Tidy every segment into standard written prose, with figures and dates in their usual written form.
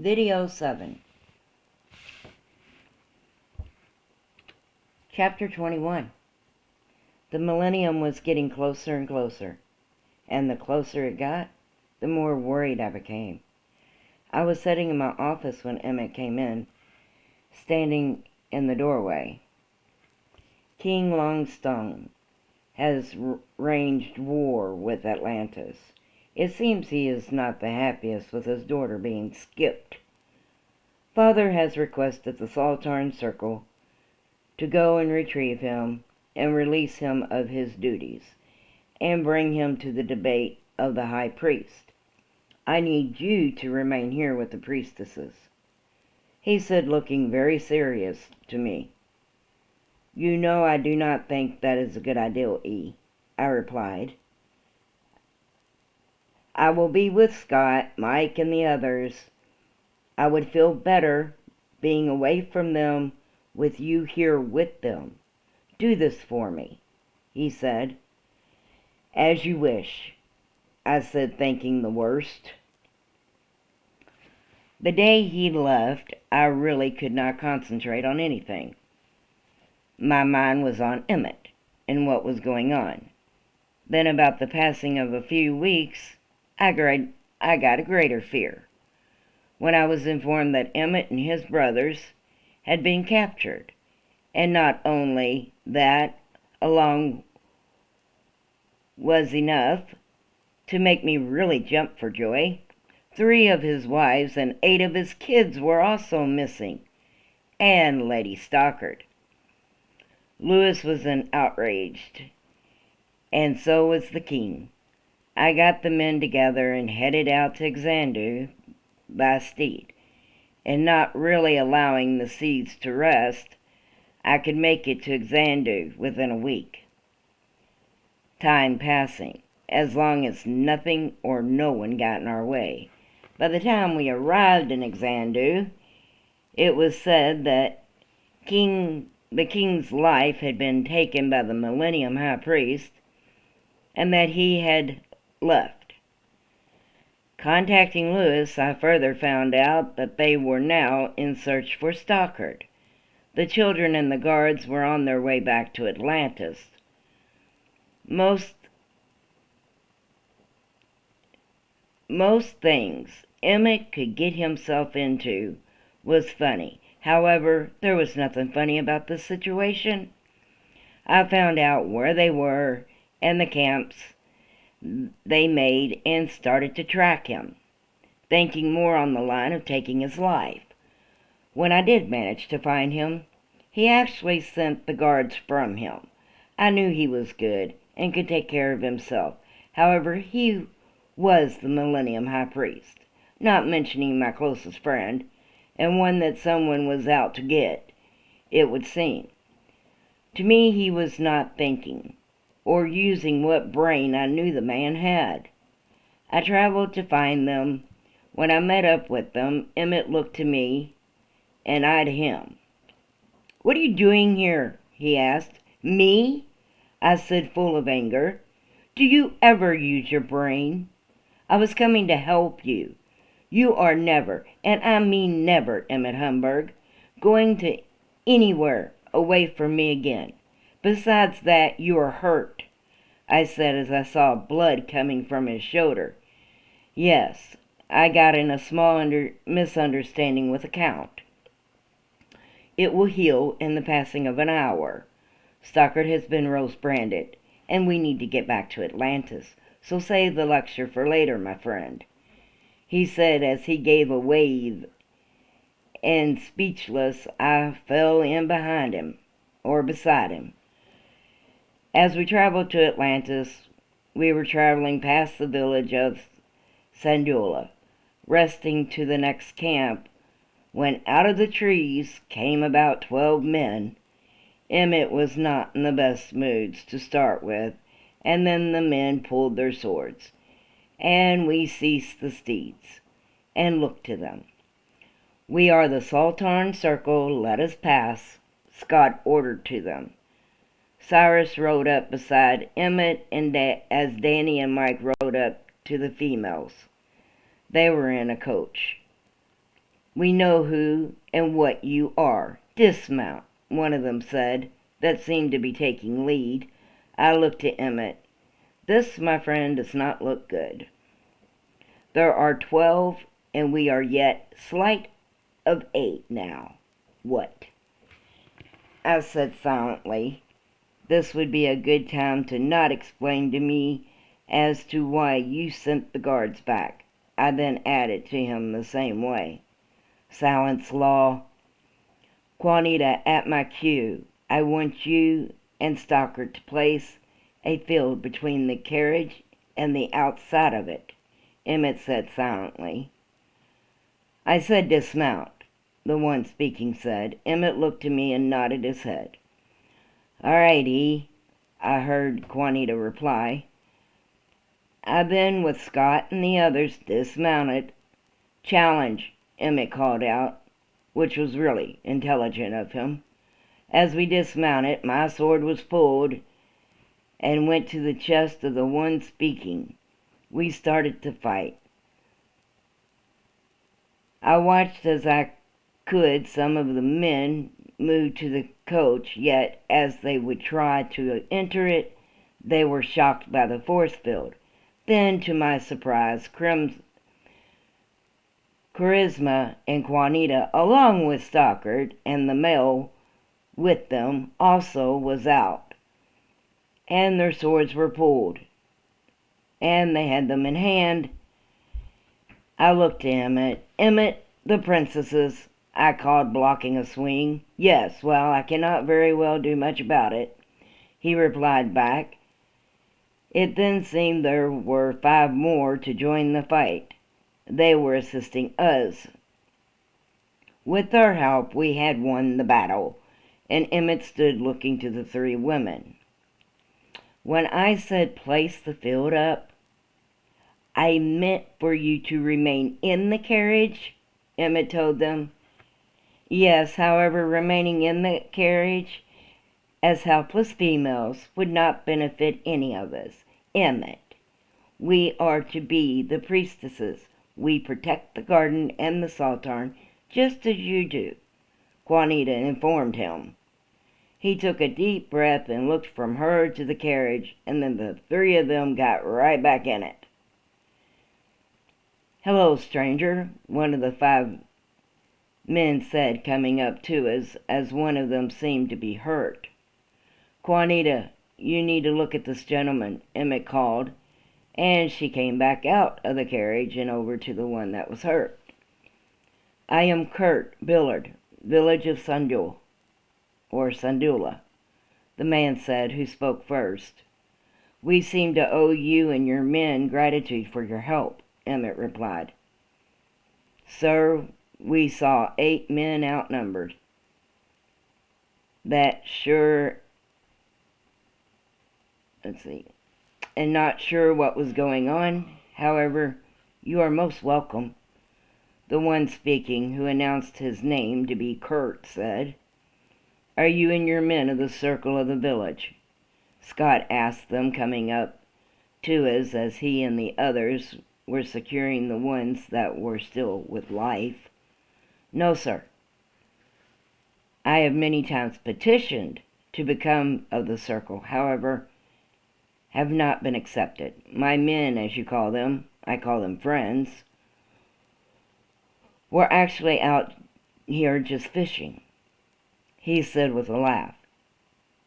Video 7. Chapter 21. The Millennium was getting closer and closer, and the closer it got, the more worried I became. I was sitting in my office when Emmett came in, standing in the doorway. King Longstone has raged war with Atlantis. It seems he is not the happiest with his daughter being skipped. Father has requested the Saltarn Circle to go and retrieve him and release him of his duties and bring him to the debate of the High Priest. I need you to remain here with the priestesses, he said, looking very serious to me. You know I do not think that is a good idea, E, I replied. I will be with Scott, Mike, and the others. I would feel better being away from them with you here with them. Do this for me, he said. As you wish, I said, thinking the worst. The day he left, I really could not concentrate on anything. My mind was on Emmett and what was going on. Then about the passing of a few weeks, I got a greater fear when I was informed that Emmett and his brothers had been captured. And not only that, along was enough to make me really jump for joy. 3 of his wives and 8 of his kids were also missing, and Lady Stockard. Lewis was outraged, and so was the king. I got the men together and headed out to Xandoe by steed, and not really allowing the seeds to rest, I could make it to Xandoe within a week. Time passing, as long as nothing or no one got in our way. By the time we arrived in Xandoe, it was said that the king's life had been taken by the Millennium High Priest, and that he had left. Contacting Lewis, I further found out that they were now in search for Stockard. The children and the guards were on their way back to Atlantis. Most things Emmett could get himself into was funny. However, there was nothing funny about this situation. I found out where they were and the camps they made and started to track him, thinking more on the line of taking his life. When I did manage to find him, he actually sent the guards from him. I knew he was good and could take care of himself. However, he was the Millennium High Priest, not mentioning my closest friend, and one that someone was out to get, it would seem. To me, he was not thinking or using what brain I knew the man had. I traveled to find them. When I met up with them, Emmett looked to me, and I to him. What are you doing here? He asked. Me? I said, full of anger. Do you ever use your brain? I was coming to help you. You are never, and I mean never, Emmett Humburge, going to anywhere away from me again. Besides that, you are hurt, I said as I saw blood coming from his shoulder. Yes, I got in a small misunderstanding with the Count. It will heal in the passing of an hour. Stockard has been roast-branded, and we need to get back to Atlantis, so save the lecture for later, my friend, he said as he gave a wave, and speechless I fell in behind him, or beside him. As we traveled to Atlantis, we were traveling past the village of Xandoe, resting to the next camp, when out of the trees came about 12 men. Emmett was not in the best moods to start with, and then the men pulled their swords, and we ceased the steeds, and looked to them. We are the Saltarn Circle, let us pass, Scott ordered to them. Cyrus rode up beside Emmett, and as Danny and Mike rode up to the females. They were in a coach. We know who and what you are. Dismount, one of them said, that seemed to be taking lead. I looked at Emmett. This, my friend, does not look good. There are 12, and we are yet slight of 8 now. What? I said silently. This would be a good time to not explain to me as to why you sent the guards back. I then added to him the same way. Silence, law. Juanita, at my cue, I want you and Stockard to place a field between the carriage and the outside of it, Emmett said silently. I said dismount, the one speaking said. Emmett looked at me and nodded his head. All right, E, I heard Juanita reply. I then, with Scott and the others, dismounted. Challenge, Emmett called out, which was really intelligent of him. As we dismounted, my sword was pulled and went to the chest of the one speaking. We started to fight. I watched as I could some of the men move to the coach, yet as they would try to enter it, they were shocked by the force field. Then, to my surprise, Charisma and Juanita, along with Stockard and the male with them, also was out, and their swords were pulled, and they had them in hand. I looked at Emmett, the princesses, I called, blocking a swing. Yes, well, I cannot very well do much about it, he replied back. It then seemed there were 5 more to join the fight. They were assisting us. With their help, we had won the battle, and Emmett stood looking to the 3 women. When I said place the field up, I meant for you to remain in the carriage, Emmett told them. Yes, however, remaining in the carriage as helpless females would not benefit any of us. Emmett, we are to be the priestesses. We protect the garden and the saltarn, just as you do, Juanita informed him. He took a deep breath and looked from her to the carriage, and then the 3 of them got right back in it. Hello, stranger, one of the 5 men said, coming up to us, as one of them seemed to be hurt. Juanita, you need to look at this gentleman, Emmett called, and she came back out of the carriage and over to the one that was hurt. I am Kurt Billard, village of Xandoe, or Sandula, the man said, who spoke first. We seem to owe you and your men gratitude for your help, Emmett replied. Sir, we saw 8 men outnumbered. And not sure what was going on. However, you are most welcome. The one speaking, who announced his name to be Kurt, said, Are you and your men of the circle of the village? Scott asked them, coming up to us as he and the others were securing the ones that were still with life. No, sir. I have many times petitioned to become of the circle, however, have not been accepted. My men, as you call them, I call them friends, were actually out here just fishing. He said with a laugh,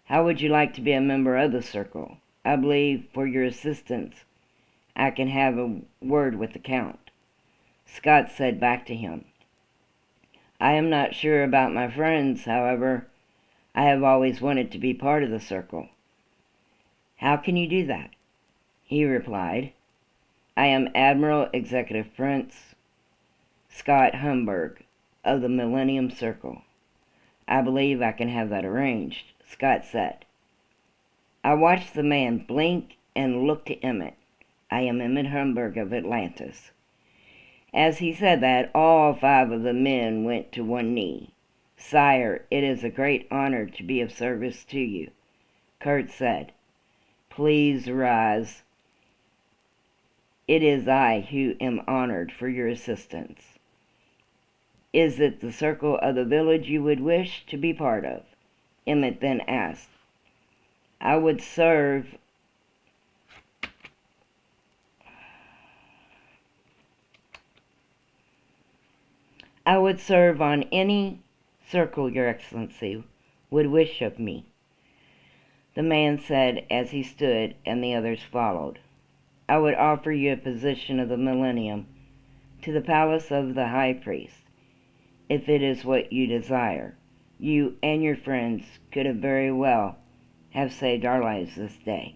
How would you like to be a member of the circle? I believe for your assistance I can have a word with the Count. Scott said back to him, I am not sure about my friends, however, I have always wanted to be part of the circle. How can you do that? He replied, I am Admiral Executive Prince Scott Humburge of the Millennium Circle. I believe I can have that arranged, Scott said. I watched the man blink and look to Emmett. I am Emmett Humburge of Atlantis. As he said that, all 5 of the men went to one knee. Sire, it is a great honor to be of service to you, Kurt said. Please rise. It is I who am honored for your assistance. Is it the circle of the village you would wish to be part of? Emmett then asked. I would serve on any circle your excellency would wish of me, the man said as he stood and the others followed. I would offer you a position of the Millennium to the palace of the high priest, if it is what you desire. You and your friends could have very well have saved our lives this day.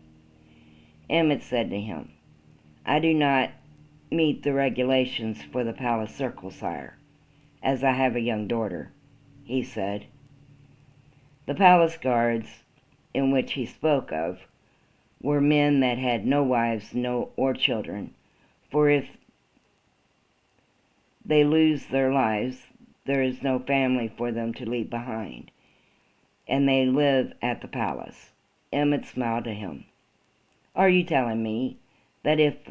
Emmett said to him, I do not meet the regulations for the palace circle, sire, as I have a young daughter, he said. The palace guards, in which he spoke of, were men that had no wives or children, for if they lose their lives, there is no family for them to leave behind, and they live at the palace. Emmett smiled at him. Are you telling me that if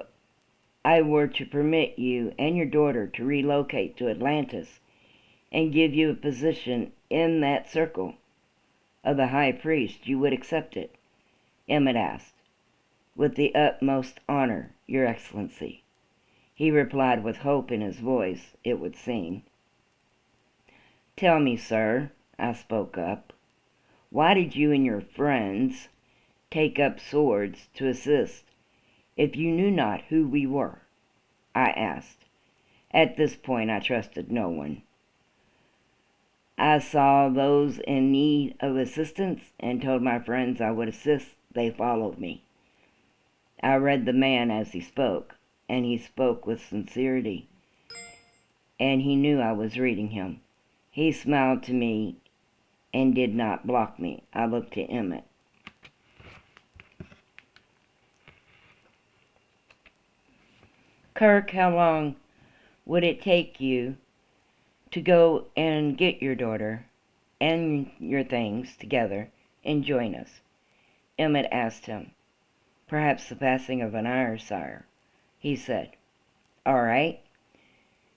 I were to permit you and your daughter to relocate to Atlantis and give you a position in that circle of the high priest, you would accept it? Emmett asked. With the utmost honor, your excellency, he replied with hope in his voice, it would seem. Tell me, sir, I spoke up, why did you and your friends take up swords to assist if you knew not who we were? I asked. At this point I trusted no one. I saw those in need of assistance and told my friends I would assist. They followed me. I read the man as he spoke, and he spoke with sincerity, and he knew I was reading him. He smiled to me and did not block me. I looked to Emmett. Kirk, how long would it take you to go and get your daughter and your things together and join us? Emmett asked him. Perhaps the passing of an hour, sire, he said. All right.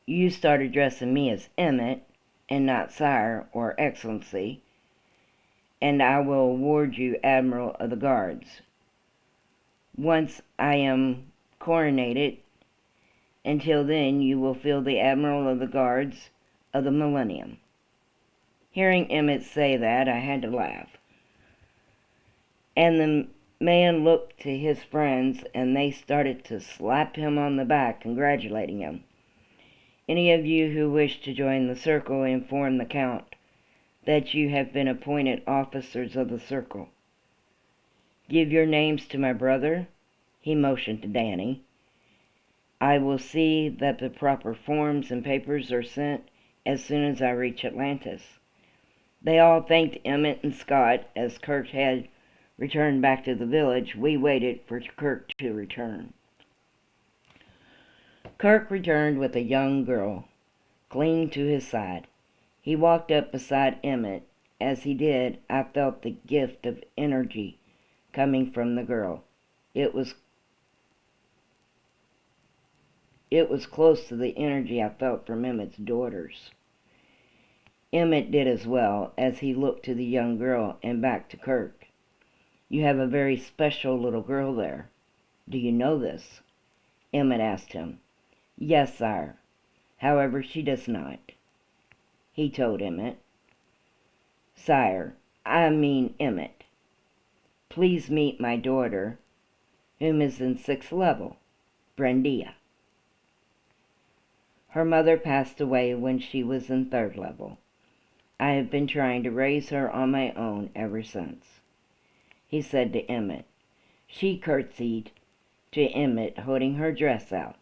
You start addressing me as Emmett and not sire or excellency, and I will award you Admiral of the Guards. Once I am coronated, until then you will feel the Admiral of the Guards of the Millennium. Hearing Emmett say that, I had to laugh. And the man looked to his friends, and they started to slap him on the back, congratulating him. Any of you who wish to join the circle, inform the Count that you have been appointed officers of the circle. Give your names to my brother, he motioned to Danny. I will see that the proper forms and papers are sent as soon as I reach Atlantis. They all thanked Emmett and Scott. As Kirk had returned back to the village, we waited for Kirk to return. Kirk returned with a young girl clinging to his side. He walked up beside Emmett. As he did, I felt the gift of energy coming from the girl. It was close to the energy I felt from Emmett's daughters. Emmett did as well, as he looked to the young girl and back to Kirk. You have a very special little girl there. Do you know this? Emmett asked him. Yes, sire. However, she does not. He told Emmett. Sire, I mean Emmett. Please meet my daughter, whom is in 6th level, Brenda. Her mother passed away when she was in 3rd level. I have been trying to raise her on my own ever since, he said to Emmett. She curtsied to Emmett, holding her dress out.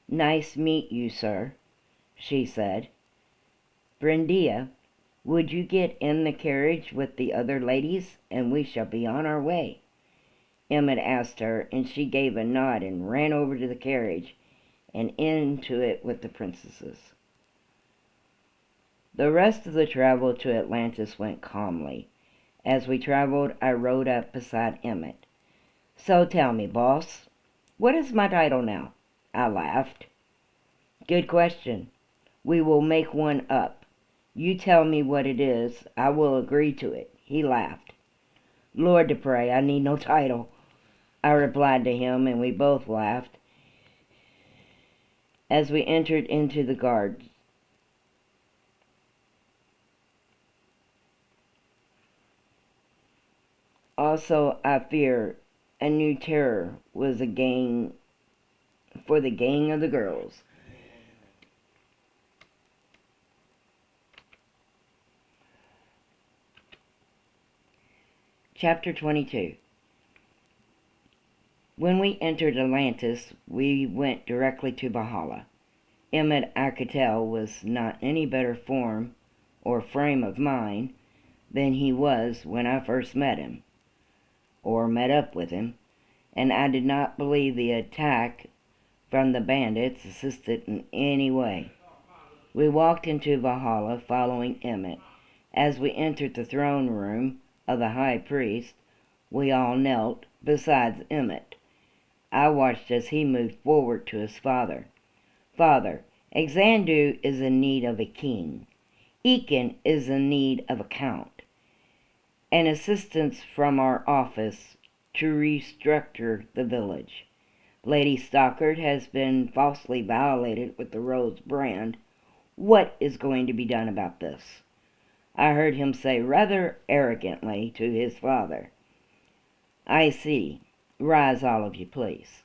Nice meet you, sir, she said. Brenda, would you get in the carriage with the other ladies, and we shall be on our way? Emmett asked her, and she gave a nod and ran over to the carriage and into it with the princesses. The rest of the travel to Atlantis went calmly. As we traveled, I rode up beside Emmett. So tell me, boss, what is my title now? I laughed. Good question. We will make one up. You tell me what it is. I will agree to it." He laughed. "Lord to pray, I need no title," I replied to him, and we both laughed as we entered into the guards. Also, I fear a new terror was a gang for the gang of the girls. Chapter 22. When we entered Atlantis, we went directly to Valhalla. Emmett, I could tell, was not in any better form or frame of mind than he was when I first met him, or met up with him, and I did not believe the attack from the bandits assisted in any way. We walked into Valhalla following Emmett. As we entered the throne room of the high priest, we all knelt, besides Emmett. I watched as he moved forward to his father. "Father, Xandoe is in need of a king. Ekin is in need of a count, and assistance from our office to restructure the village. Lady Stockard has been falsely violated with the rose brand. What is going to be done about this?" I heard him say rather arrogantly to his father. "I see. Rise, all of you, please."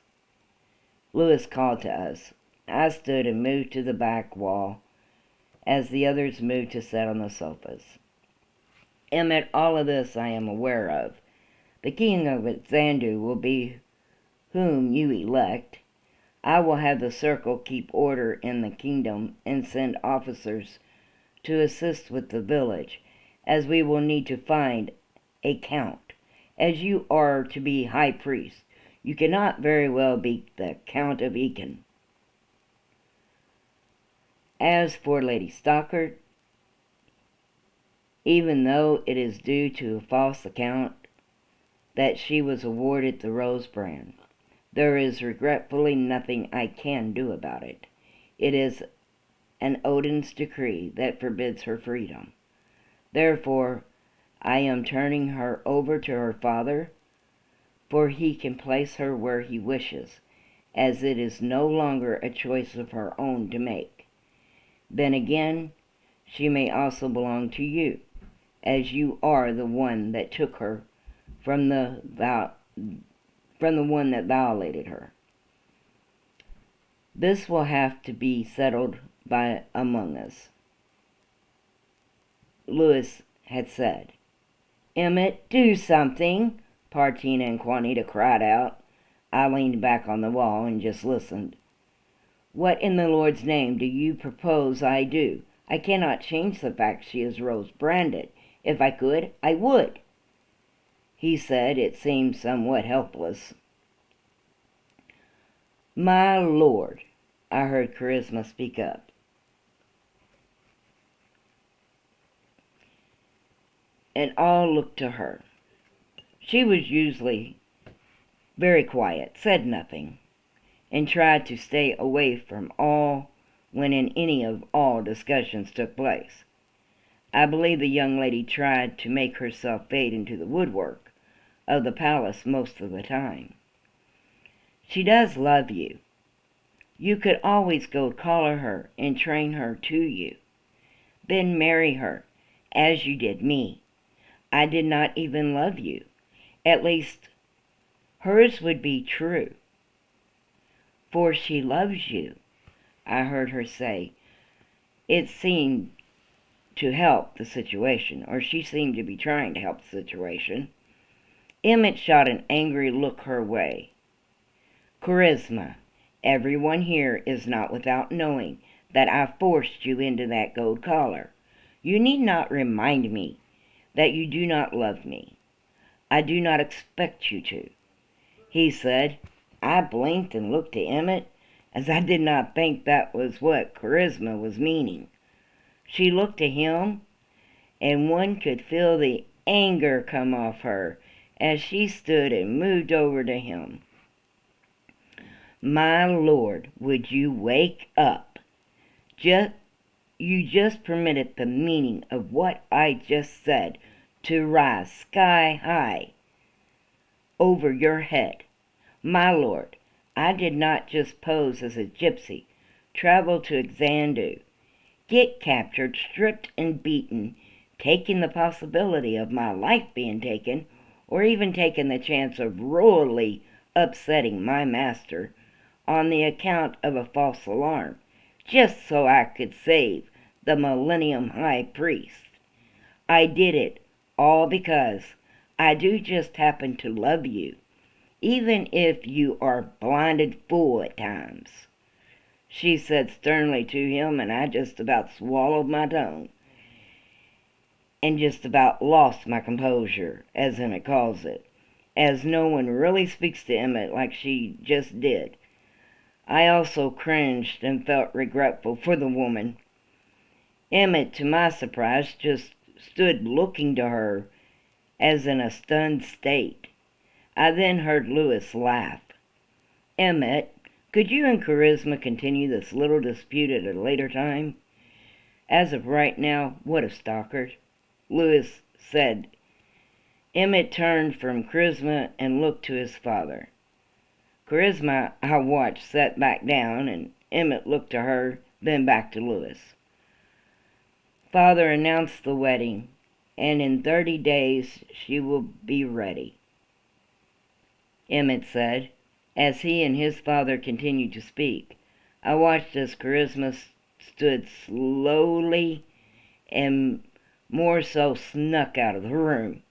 Lewis called to us. I stood and moved to the back wall as the others moved to sit on the sofas. "Emmett, all of this I am aware of. The king of Xandoe will be whom you elect. I will have the circle keep order in the kingdom and send officers to assist with the village, as we will need to find a count. As you are to be high priest, you cannot very well be the Count of Ekin. As for Lady Stockard, even though it is due to a false account that she was awarded the rose brand, there is regretfully nothing I can do about it. It is an Odin's decree that forbids her freedom. Therefore, I am turning her over to her father, for he can place her where he wishes, as it is no longer a choice of her own to make. Then again, she may also belong to you, as you are the one that took her from the one that violated her. This will have to be settled by among us," Lewis had said. "Emmett, do something," Partina and Juanita cried out. I leaned back on the wall and just listened. "What in the Lord's name do you propose I do? I cannot change the fact she is rose-branded. If I could, I would," he said. It seemed somewhat helpless. "My Lord," I heard Charisma speak up. And all looked to her. She was usually very quiet, said nothing, and tried to stay away from all when any of all discussions took place. I believe the young lady tried to make herself fade into the woodwork of the palace most of the time. "She does love you. You could always go collar her and train her to you. Then marry her, as you did me. I did not even love you. At least, hers would be true. For she loves you," I heard her say. It seemed to help the situation, or she seemed to be trying to help the situation. Emmett shot an angry look her way. "Charisma, everyone here is not without knowing that I forced you into that gold collar. You need not remind me that you do not love me. I do not expect you to," he said. I blinked and looked to Emmett, as I did not think that was what Charisma was meaning. She looked to him, and one could feel the anger come off her as she stood and moved over to him. "My Lord, would you wake up? You just permitted the meaning of what I just said to rise sky high over your head. My lord, I did not just pose as a gypsy, travel to Xandoe, get captured, stripped and beaten, taking the possibility of my life being taken, or even taking the chance of royally upsetting my master on the account of a false alarm, just so I could save the Millennium High Priest. I did it all because I do just happen to love you, even if you are blinded fool at times, she said sternly to him, and I just about swallowed my tongue and just about lost my composure, as Emmett calls it, as no one really speaks to Emmett like she just did. I also cringed and felt regretful for the woman. Emmett, to my surprise, just stood looking to her as in a stunned state. I then heard Lewis laugh. Emmett, could you and Charisma continue this little dispute at a later time? As of right now, what if Stockard? Lewis said. Emmett turned from Charisma and looked to his father. Charisma, I watched, sat back down, and Emmett looked to her, then back to Lewis. Father announced the wedding, and in 30 days she will be ready, Emmett said, as he and his father continued to speak. I watched as Charisma stood slowly and more so snuck out of the room.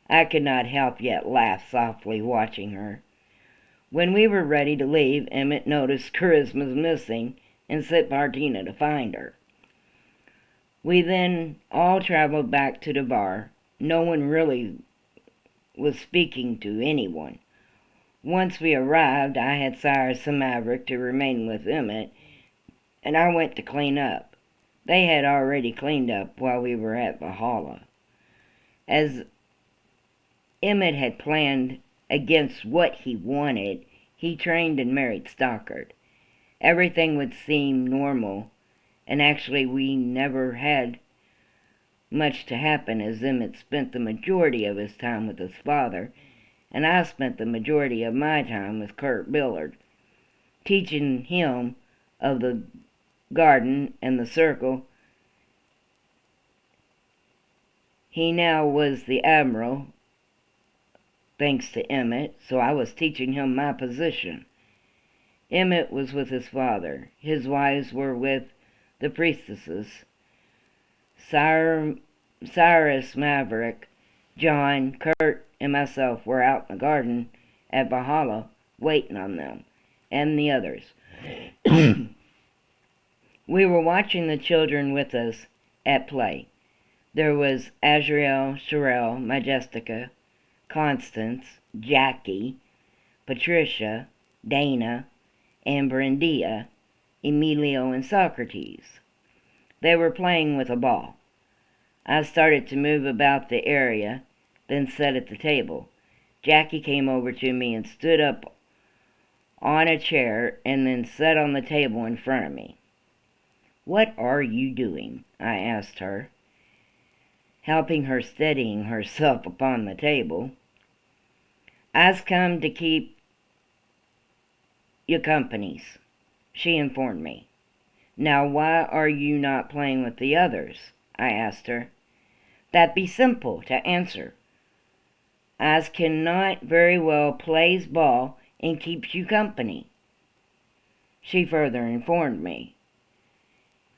I could not help yet laugh softly watching her. When we were ready to leave, Emmett noticed Charisma's missing and sent Martina to find her. We then all traveled back to the bar. No one really was speaking to anyone. Once we arrived, I had Cyrus and Maverick to remain with Emmett, and I went to clean up. They had already cleaned up while we were at Valhalla. As Emmett had planned against what he wanted, he trained and married Stockard. Everything would seem normal, and actually we never had much to happen, as Emmett spent the majority of his time with his father, and I spent the majority of my time with Kurt Billard, teaching him of the garden and the circle. He now was the admiral, thanks to Emmett, so I was teaching him my position. Emmett was with his father. His wives were with the priestesses. Cyrus, Maverick, John, Kurt, and myself were out in the garden at Valhalla waiting on them and the others. We were watching the children with us at play. There was Azrael, Sherelle, Majestica, Constance, Jackie, Patricia, Dana, and Brandia, Emilio, and Socrates. They were playing with a ball. I started to move about the area, then sat at the table. Jackie came over to me and stood up on a chair and then sat on the table in front of me. "What are you doing?" I asked her, helping her steadying herself upon the table. "I's come to keep you companies," she informed me. "Now why are you not playing with the others?" I asked her. "That be simple to answer. I's cannot very well plays ball and keeps you company," she further informed me.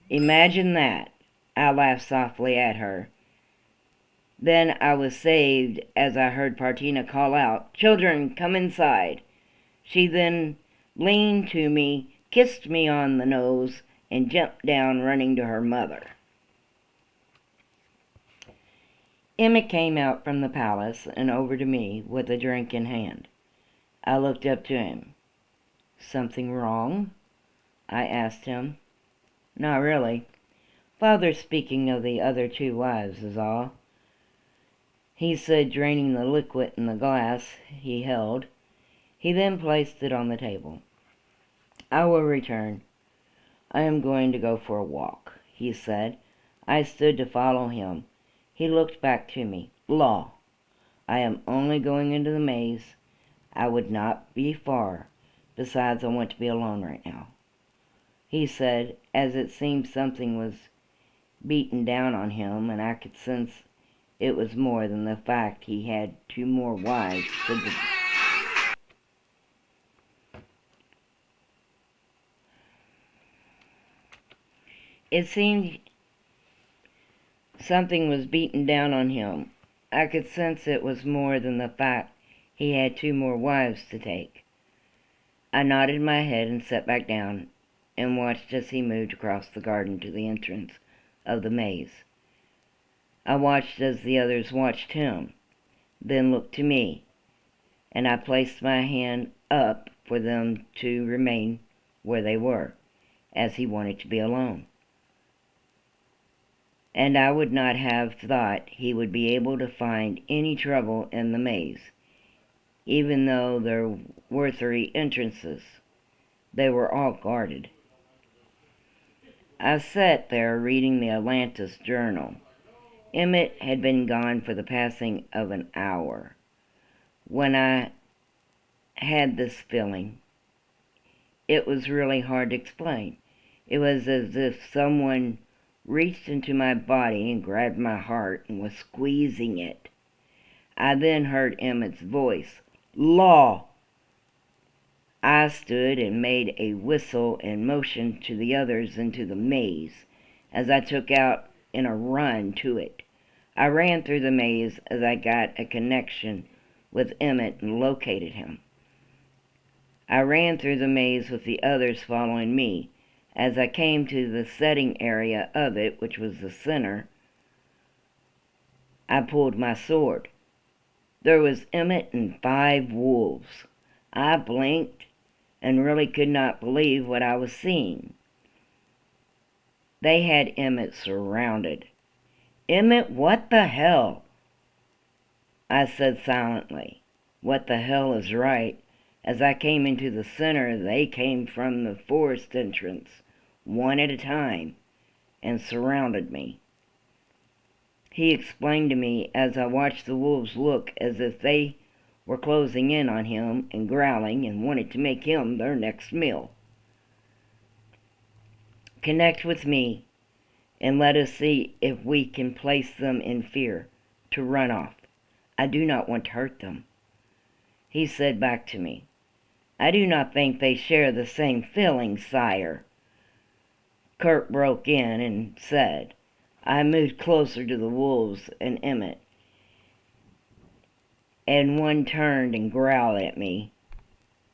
Imagine that. I laughed softly at her. Then I was saved as I heard Partina call out, "Children, come inside." She then leaned to me, kissed me on the nose, and jumped down, running to her mother. Emmett came out from the palace and over to me with a drink in hand. I looked up to him. "Something wrong?" I asked him. "Not really. Father's speaking of the other 2 wives is all," he said, draining the liquid in the glass he held. He then placed it on the table. "I will return. I am going to go for a walk," he said. I stood to follow him. He looked back to me. Law. I am only going into the maze. I would not be far. Besides, I want to be alone right now, he said, as it seemed something was beaten down on him, and I could sense it was more than the fact he had 2 more wives to It seemed something was beaten down on him. I could sense it was more than the fact he had 2 more wives to take. I nodded my head and sat back down and watched as he moved across the garden to the entrance of the maze. I watched as the others watched him, then looked to me, and I placed my hand up for them to remain where they were, as he wanted to be alone. And I would not have thought he would be able to find any trouble in the maze, even though there were 3 entrances. They were all guarded. I sat there reading the Atlantis journal. Emmett had been gone for the passing of an hour. When I had this feeling, it was really hard to explain. It was as if someone reached into my body and grabbed my heart and was squeezing it. I then heard Emmett's voice. Law! I stood and made a whistle and motioned to the others into the maze as I took out in a run to it. I ran through the maze as I got a connection with Emmett and located him. I ran through the maze with the others following me. As I came to the setting area of it, which was the center, I pulled my sword. There was Emmett and 5 wolves. I blinked and really could not believe what I was seeing. They had Emmett surrounded. Emmett, what the hell? I said silently. What the hell is right. As I came into the center, they came from the forest entrance, one at a time, and surrounded me. He explained to me as I watched the wolves look as if they were closing in on him and growling and wanted to make him their next meal. Connect with me and let us see if we can place them in fear to run off. I do not want to hurt them. He said back to me, I do not think they share the same feelings, sire. Kurt broke in and said, I moved closer to the wolves and Emmett, and one turned and growled at me.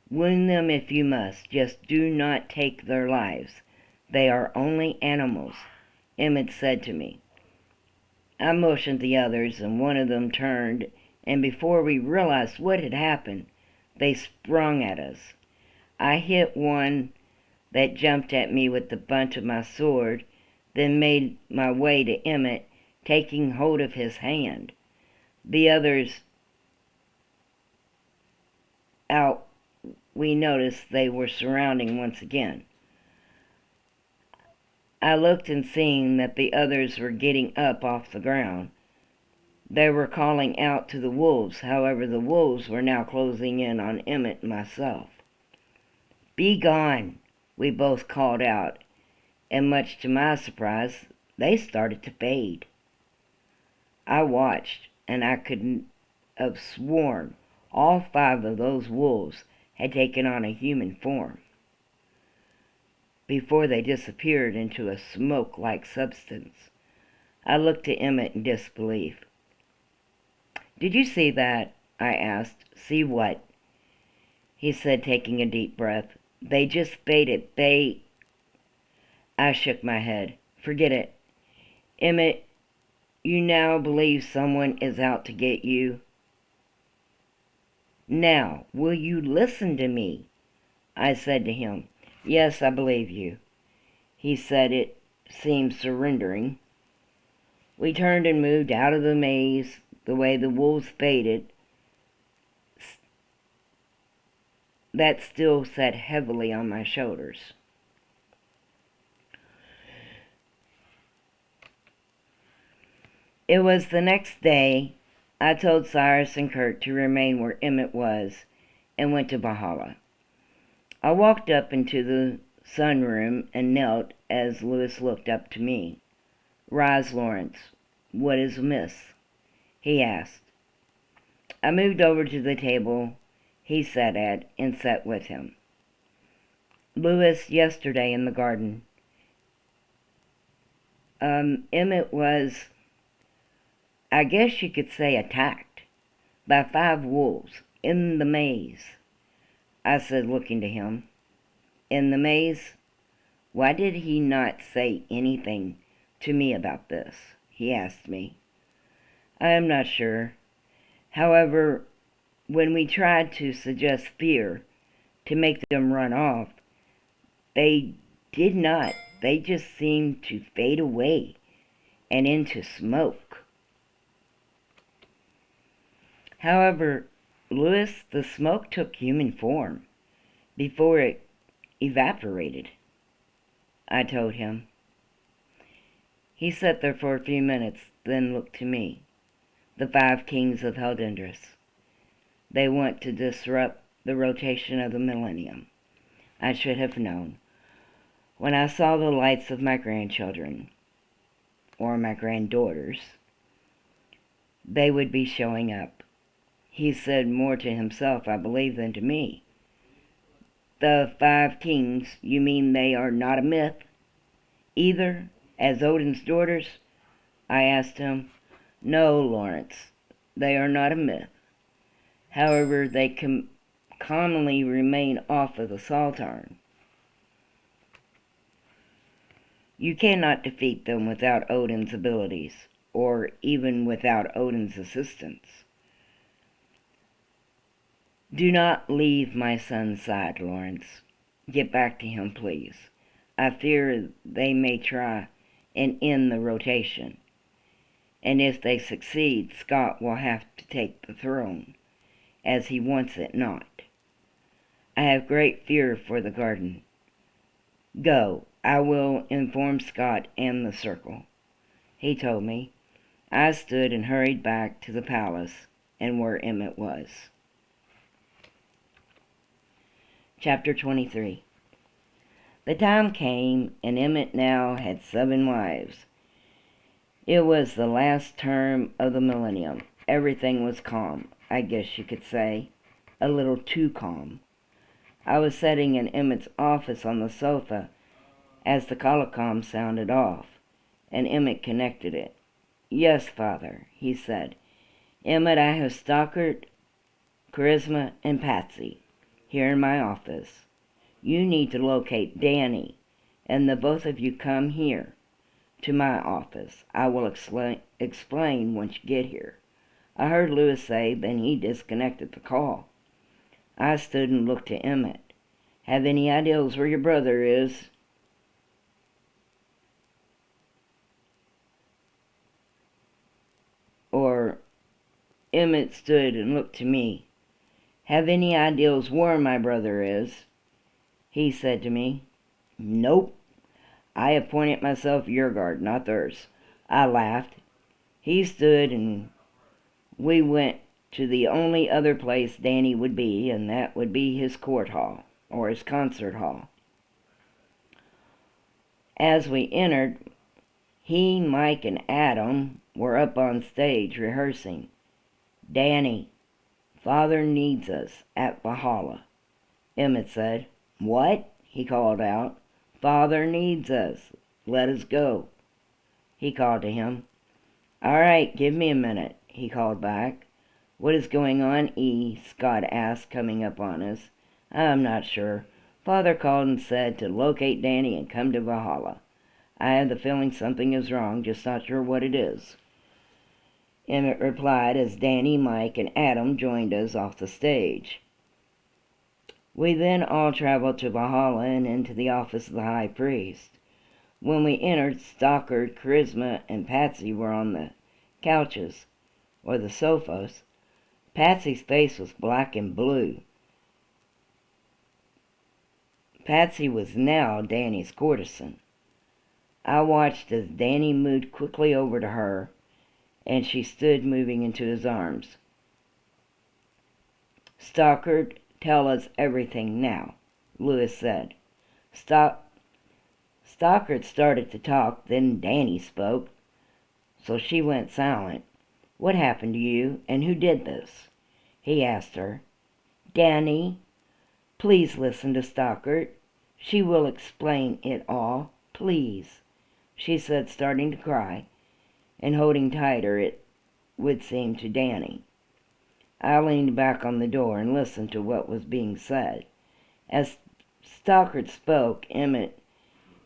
Wound them if you must, just do not take their lives. They are only animals, Emmett said to me. I motioned the others, and one of them turned, and before we realized what had happened, they sprung at us. I hit one that jumped at me with the butt of my sword, then made my way to Emmett, taking hold of his hand. The others out, we noticed they were surrounding once again. I looked and seeing that the others were getting up off the ground. They were calling out to the wolves. However, the wolves were now closing in on Emmett and myself. Be gone, we both called out, and much to my surprise, they started to fade. I watched, and I couldn't have sworn all 5 of those wolves had taken on a human form before they disappeared into a smoke-like substance. I looked to Emmett in disbelief. Did you see that? I asked. See what? He said, taking a deep breath. They just faded. I shook my head. Forget it. Emmett, you now believe someone is out to get you? Now, will you listen to me? I said to him. Yes, I believe you. He said, it seemed surrendering. We turned and moved out of the maze. The way the wolves faded, that still sat heavily on my shoulders. It was the next day I told Cyrus and Kurt to remain where Emmett was and went to Valhalla. I walked up into the sunroom and knelt as Lewis looked up to me. "Rise, Lawrence. What is amiss?" he asked. I moved over to the table he sat at and sat with him. "Lewis, yesterday in the garden, Emmett was, I guess you could say, attacked by 5 wolves in the maze," I said, looking to him. "In the maze? Why did he not say anything to me about this?" he asked me. "I am not sure. However, when we tried to suggest fear to make them run off, they did not. They just seemed to fade away and into smoke." "However, Lewis, the smoke took human form before it evaporated," I told him. He sat there for a few minutes, then looked to me. "The 5 kings of Heldendris. They want to disrupt the rotation of the Millennium. I should have known. When I saw the lights of my grandchildren, or my granddaughters, they would be showing up." He said more to himself, I believe, than to me. "The 5 kings, you mean they are not a myth, either, as Odin's daughters?" I asked him. "No, Lawrence, they are not a myth. However, they commonly remain off of the Saltarn. You cannot defeat them without Odin's abilities, or even without Odin's assistance. Do not leave my son's side, Lawrence. Get back to him, please. I fear they may try and end the rotation, and if they succeed, Scott will have to take the throne, as he wants it not. I have great fear for the garden. Go, I will inform Scott and the circle," he told me. I stood and hurried back to the palace and where Emmett was. Chapter 23. The time came, and Emmett now had 7 wives. It was the last term of the millennium. Everything was calm, I guess you could say. A little too calm. I was sitting in Emmett's office on the sofa as the colocom sounded off, and Emmett connected it. "Yes, Father," he said. "Emmett, I have Stockard, Charisma, and Patsy here in my office. You need to locate Danny, and the both of you come here to my office. I will explain once you get here." I heard Lewis say, then he disconnected the call. I stood and looked to Emmett. "Have any ideas where your brother is?" Emmett stood and looked to me. "Have any ideas where my brother is?" he said to me. "Nope. I appointed myself your guard, not theirs." I laughed. He stood, and we went to the only other place Danny would be, and that would be his court hall, or his concert hall. As we entered, he, Mike, and Adam were up on stage rehearsing. "Danny, Father needs us at Valhalla," Emmett said. "What?" he called out. "Father needs us. Let us go," he called to him. "All right, give me a minute," he called back. "What is going on, Scott asked, coming up on us. "I'm not sure. Father called and said to locate Danny and come to Valhalla. I have the feeling something is wrong, just not sure what it is," Emmett replied as Danny, Mike, and Adam joined us off the stage. We then all traveled to Valhalla and into the office of the high priest. When we entered, Stockard, Charisma, and Patsy were on the couches, or the sofas. Patsy's face was black and blue. Patsy was now Danny's courtesan. I watched as Danny moved quickly over to her and she stood moving into his arms. "Stockard, tell us everything now," Lewis said. Stockard started to talk, then Danny spoke, so she went silent. "What happened to you, and who did this?" he asked her. "Danny, please listen to Stockard. She will explain it all, please," she said, starting to cry, and holding tighter, it would seem, to Danny. I leaned back on the door and listened to what was being said. As Stockard spoke, Emmett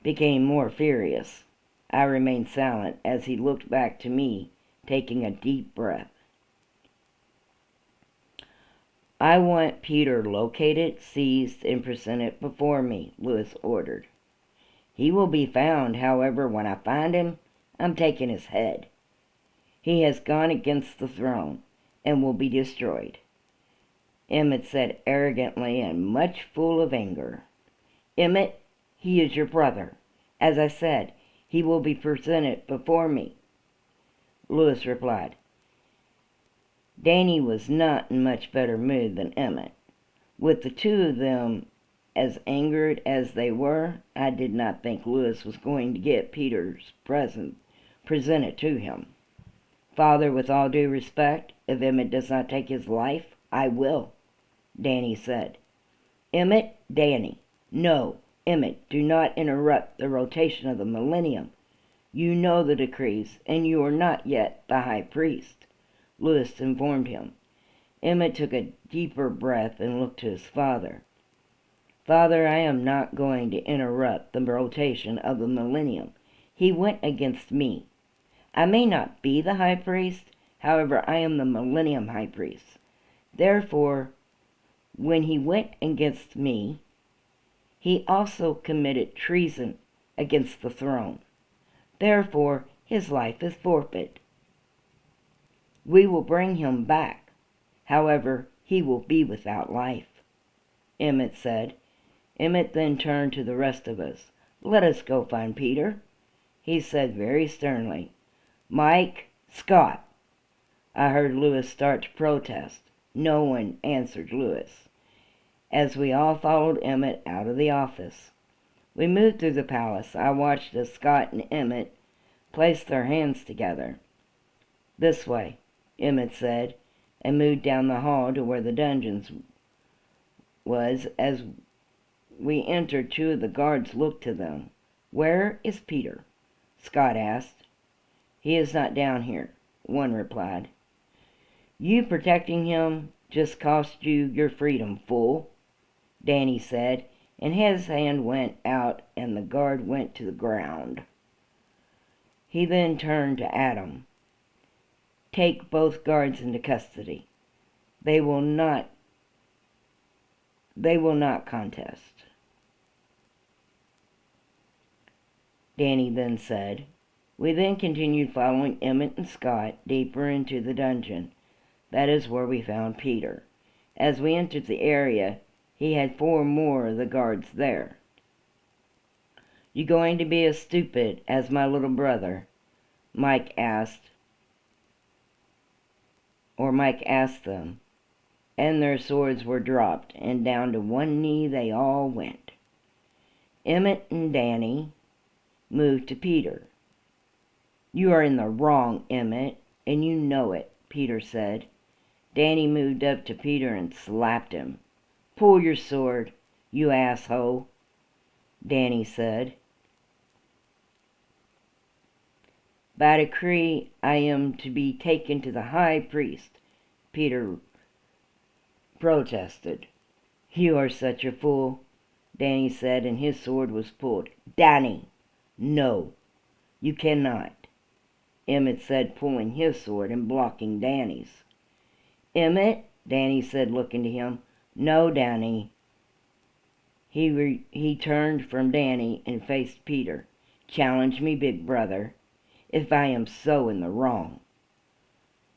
became more furious. I remained silent as he looked back to me, taking a deep breath. "I want Peter located, seized, and presented before me," Lewis ordered. "He will be found, however, when I find him, I'm taking his head. He has gone against the throne and will be destroyed," Emmett said arrogantly and much full of anger. "Emmett, he is your brother. As I said, he will be presented before me," Lewis replied. Danny was not in much better mood than Emmett. With the two of them as angered as they were, I did not think Lewis was going to get Peter's present presented to him. "Father, with all due respect, if Emmett does not take his life, I will," Danny said. "Emmett, Danny. No, Emmett, do not interrupt the rotation of the Millennium. You know the decrees, and you are not yet the High Priest," Lewis informed him. Emmett took a deeper breath and looked to his father. "Father, I am not going to interrupt the rotation of the Millennium. He went against me. I may not be the High Priest, however, I am the Millennium High Priest. Therefore, when he went against me, he also committed treason against the throne. Therefore, his life is forfeit. We will bring him back. However, he will be without life," Emmett said. Emmett then turned to the rest of us. "Let us go find Peter," he said very sternly. "Mike, Scott." I heard Lewis start to protest. No one answered Lewis, as we all followed Emmett out of the office. We moved through the palace. I watched as Scott and Emmett placed their hands together. "This way," Emmett said, and moved down the hall to where the dungeons was. As we entered, two of the guards looked to them. "Where is Peter?" Scott asked. "He is not down here," one replied. "You protecting him just cost you your freedom, fool," Danny said, and his hand went out and the guard went to the ground. He then turned to Adam. "Take both guards into custody. They will not contest," Danny then said. We then continued following Emmett and Scott deeper into the dungeon. That is where we found Peter. As we entered the area, he had 4 more of the guards there. "You going to be as stupid as my little brother?" Mike asked them, and their swords were dropped, and down to one knee they all went. Emmett and Danny moved to Peter. "You are in the wrong, Emmett, and you know it," Peter said. Danny moved up to Peter and slapped him. "Pull your sword, you asshole," Danny said. "By decree, I am to be taken to the High Priest," Peter protested. "You are such a fool," Danny said, and his sword was pulled. "Danny, no, you cannot," Emmett said, pulling his sword and blocking Danny's. "Emmett," Danny said, looking to him. "No, Danny." He turned from Danny and faced Peter. "Challenge me, big brother, if I am so in the wrong,"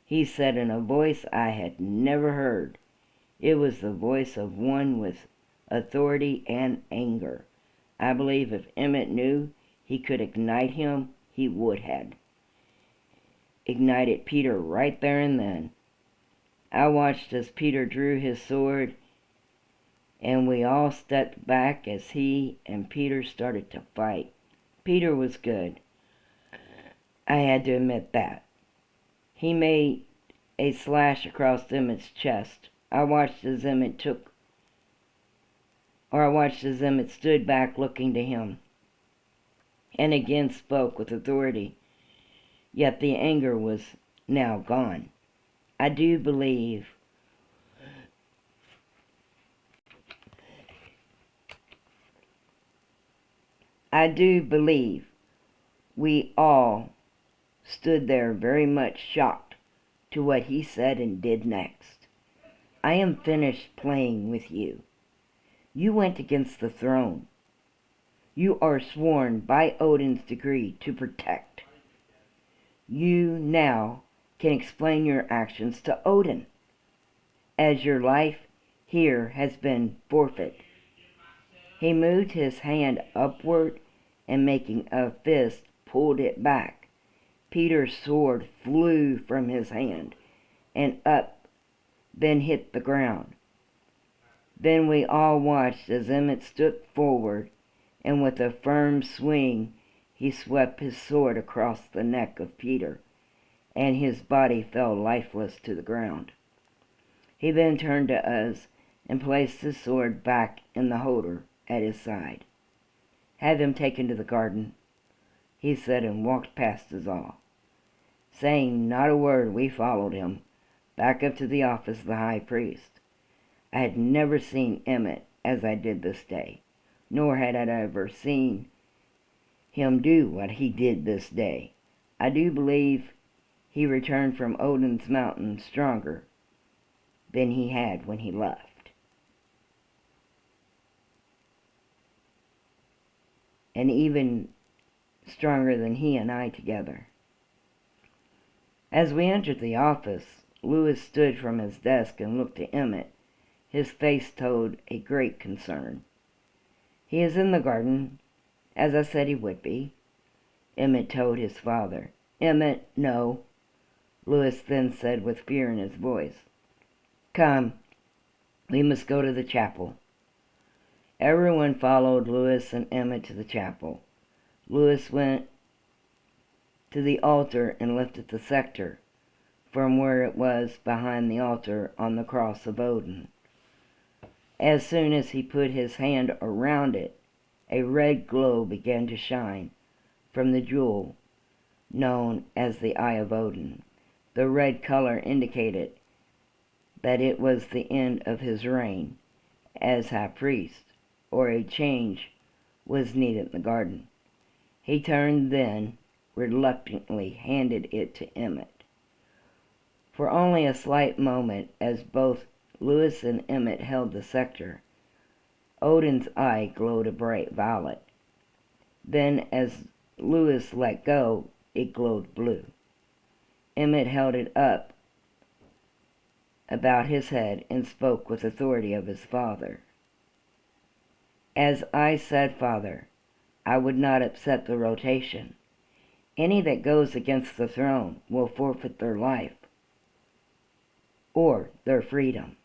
he said in a voice I had never heard. It was the voice of one with authority and anger. I believe if Emmett knew he could ignite him, he would have. ignited Peter right there and then. I watched as Peter drew his sword, and we all stepped back as he and Peter started to fight. Peter was good. I had to admit that. He made a slash across Emmett's chest. I watched as Emmett stood back looking to him, and again spoke with authority, yet the anger was now gone. I do believe we all stood there very much shocked to what he said and did next. I am finished playing with you. You went against the throne. You are sworn by Odin's decree to protect. You now can explain your actions to Odin, as your life here has been forfeit. He moved his hand upward and making a fist pulled it back. Peter's sword flew from his hand and up, then hit the ground. Then we all watched as Emmett stood forward, and with a firm swing he swept his sword across the neck of Peter, and his body fell lifeless to the ground. He then turned to us and placed his sword back in the holder at his side. "Have him taken to the garden," he said, and walked past us all. Saying not a word, we followed him back up to the office of the high priest. I had never seen Emmett as I did this day, nor had I ever seen him do what he did this day. I do believe he returned from Odin's mountain stronger than he had when he left, and even stronger than he and I together. As we entered the office, Lewis stood from his desk and looked at Emmett. His face told a great concern. "He is in the garden, as I said he would be," Emmett told his father. "Emmett, no," Lewis then said with fear in his voice. "Come, we must go to the chapel." Everyone followed Lewis and Emmett to the chapel. Lewis went to the altar and lifted the scepter from where it was behind the altar on the cross of Odin. As soon as he put his hand around it, a red glow began to shine from the jewel known as the Eye of Odin. The red color indicated that it was the end of his reign as high priest, or a change was needed in the garden. He turned then, reluctantly handed it to Emmett. For only a slight moment, as both Lewis and Emmett held the scepter, Odin's eye glowed a bright violet. Then, as Lewis let go, it glowed blue. Emmett held it up about his head and spoke with authority of his father. "As I said, Father, I would not upset the rotation. Any that goes against the throne will forfeit their life or their freedom.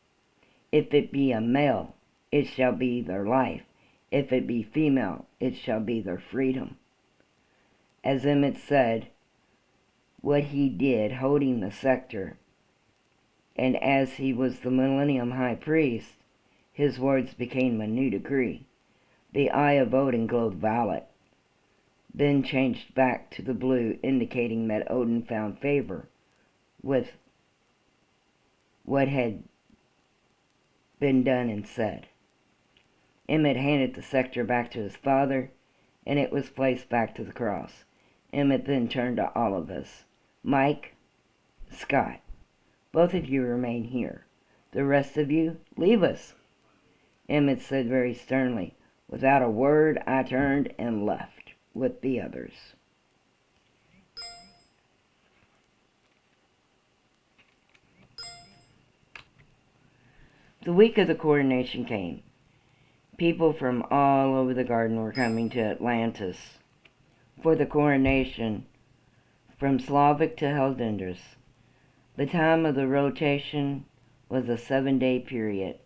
If it be a male, it shall be their life. If it be female, it shall be their freedom." As Emmett said what he did, holding the scepter, and as he was the Millennium High Priest, his words became a new decree. The Eye of Odin glowed violet, then changed back to the blue, indicating that Odin found favor with what had been done and said. Emmett handed the scepter back to his father, and it was placed back to the cross. Emmett then turned to all of us. "Mike, Scott, both of you remain here. The rest of you, leave us," Emmett said very sternly. Without a word, I turned and left with the others. The week of the coronation came. People from all over the garden were coming to Atlantis for the coronation from Slavic to Hellenders. The time of the rotation was a 7-day period,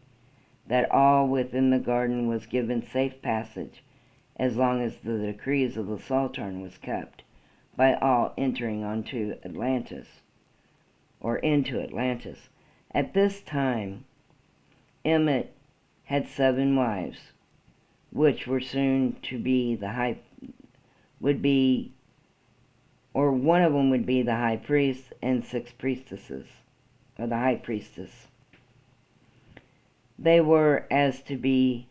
that all within the garden was given safe passage, as long as the decrees of the Sultan was kept, by all entering into Atlantis. At this time, Emmett had 7 wives, which were soon to be one of them would be the high priest and 6 priestesses, or the high priestess. They were as to be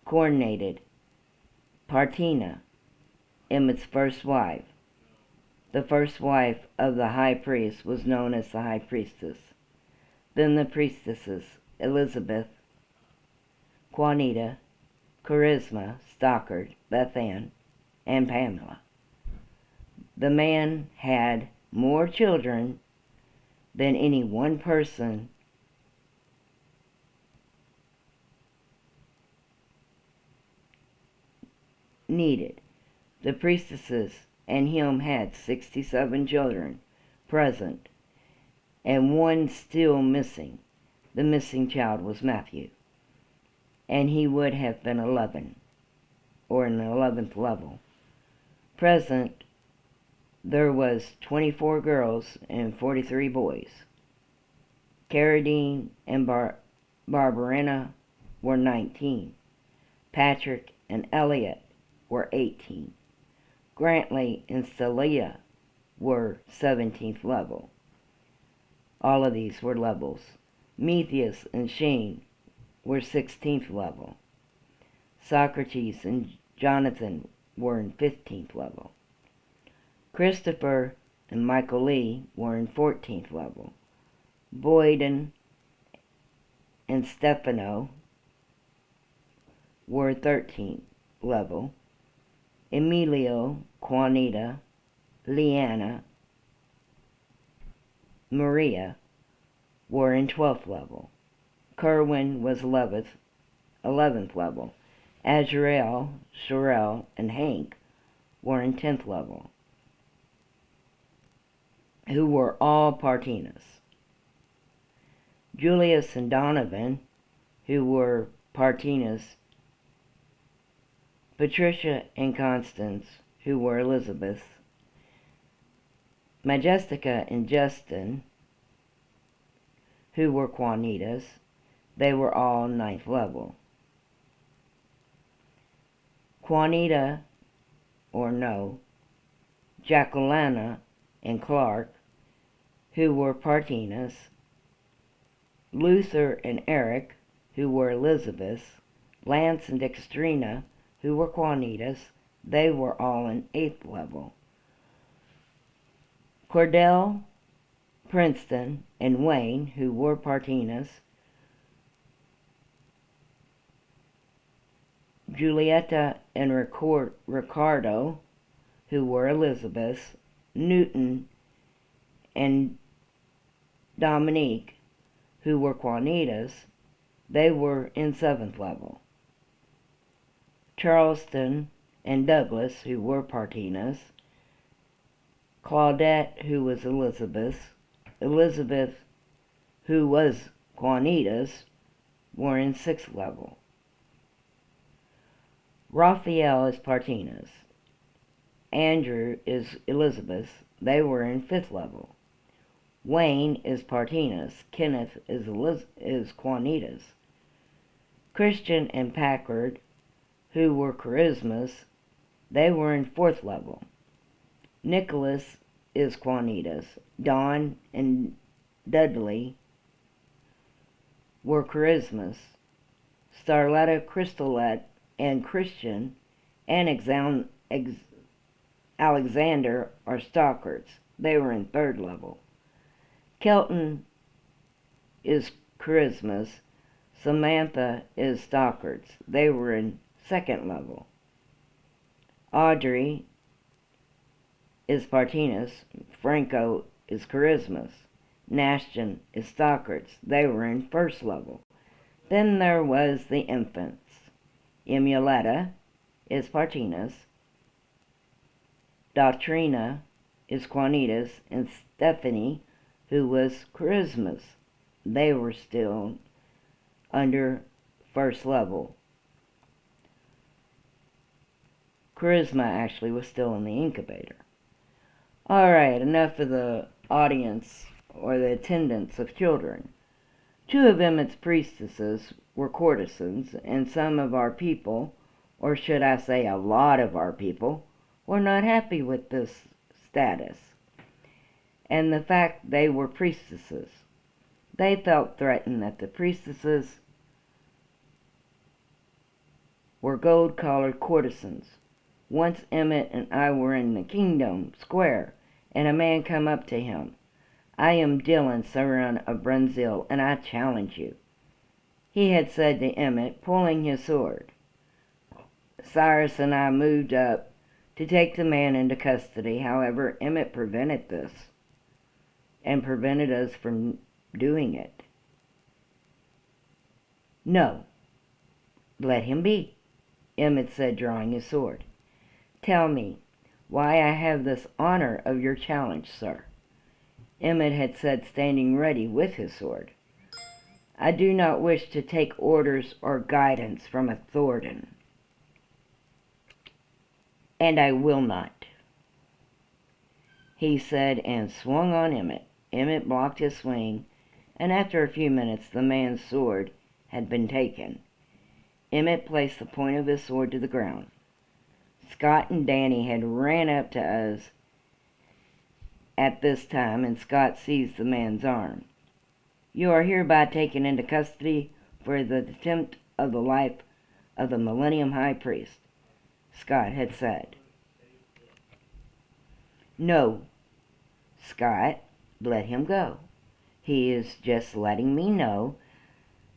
coordinated. Partina, Emmett's first wife. The first wife of the high priest was known as the high priestess. Then the priestesses, Elizabeth, Juanita, Charisma, Stockard, Bethann, and Pamela. The man had more children than any one person needed. The priestesses and him had 67 children present, and one still missing. The missing child was Matthew, and he would have been 11, or an 11th level. Present, there was 24 girls and 43 boys. Carradine and Barbarina were 19. Patrick and Elliot were 18. Grantley and Celia were 17th level. All of these were levels. Methius and Sheen were 16th level. Socrates and Jonathan were in 15th level. Christopher and Michael Lee were in 14th level. Boyden and Stefano were 13th level. Emilio, Juanita, Leanna, Maria were in 12th level. Kerwin was 11th level. Azrael, Sherelle, and Hank were in 10th level, who were all Partinas. Julius and Donovan, who were Partinas. Patricia and Constance, who were Elizabeth. Majestica and Justin, who were Juanitas. They were all 9th level. Juanita, Jacquelina and Clark, who were Partinas. Luther and Eric, who were Elizabeths. Lance and Dextrina, who were Juanitas. They were all in 8th level. Cordell, Princeton, and Wayne, who were Partinas. Julieta and Ricardo, who were Elizabeths. Newton and Dominique, who were Juanitas. They were in 7th level. Charleston and Douglas, who were Partinas. Claudette, who was Elizabeth. Elizabeth, who was Juanitas, were in 6th level. Raphael is Partinas. Andrew is Elizabeth. They were in 5th level. Wayne is Partinas. Kenneth is Juanitas. Christian and Packard, who were Charismas, they were in 4th level. Nicholas is Juanitas. Don and Dudley were Charismas. Starletta, Crystalette, and Christian and Alexander are Stockards. They were in 3rd level. Kelton is Charismas. Samantha is Stockards. They were in 2nd level. Audrey is Partinas. Franco is Charismas. Nashton is Stockards. They were in 1st level. Then there was the infants. Emuletta is Partinas. Dautrina is Juanita's, and Stephanie, who was Charisma's. They were still under first level. Charisma actually was still in the incubator. Alright, enough of the audience or the attendance of children. 2 of Emmett's priestesses were courtesans, and some of our people, or should I say a lot of our people, were not happy with this status and the fact they were priestesses. They felt threatened that the priestesses were gold-collared courtesans. Once Emmett and I were in the Kingdom Square, and a man come up to him. "I am Dylan Saran of Brunzil, and I challenge you," he had said to Emmett, pulling his sword. Cyrus and I moved up to take the man into custody. However, Emmett prevented this, and prevented us from doing it. "No, let him be," Emmett said, drawing his sword. "Tell me why I have this honor of your challenge, sir," Emmett had said, standing ready with his sword. "I do not wish to take orders or guidance from a Thornton, and I will not," he said, and swung on Emmett. Emmett blocked his swing, and after a few minutes the man's sword had been taken. Emmett placed the point of his sword to the ground. Scott and Danny had ran up to us at this time, and Scott seized the man's arm. "You are hereby taken into custody for the attempt of the life of the Millennium High Priest," Scott had said. "No, Scott, let him go. He is just letting me know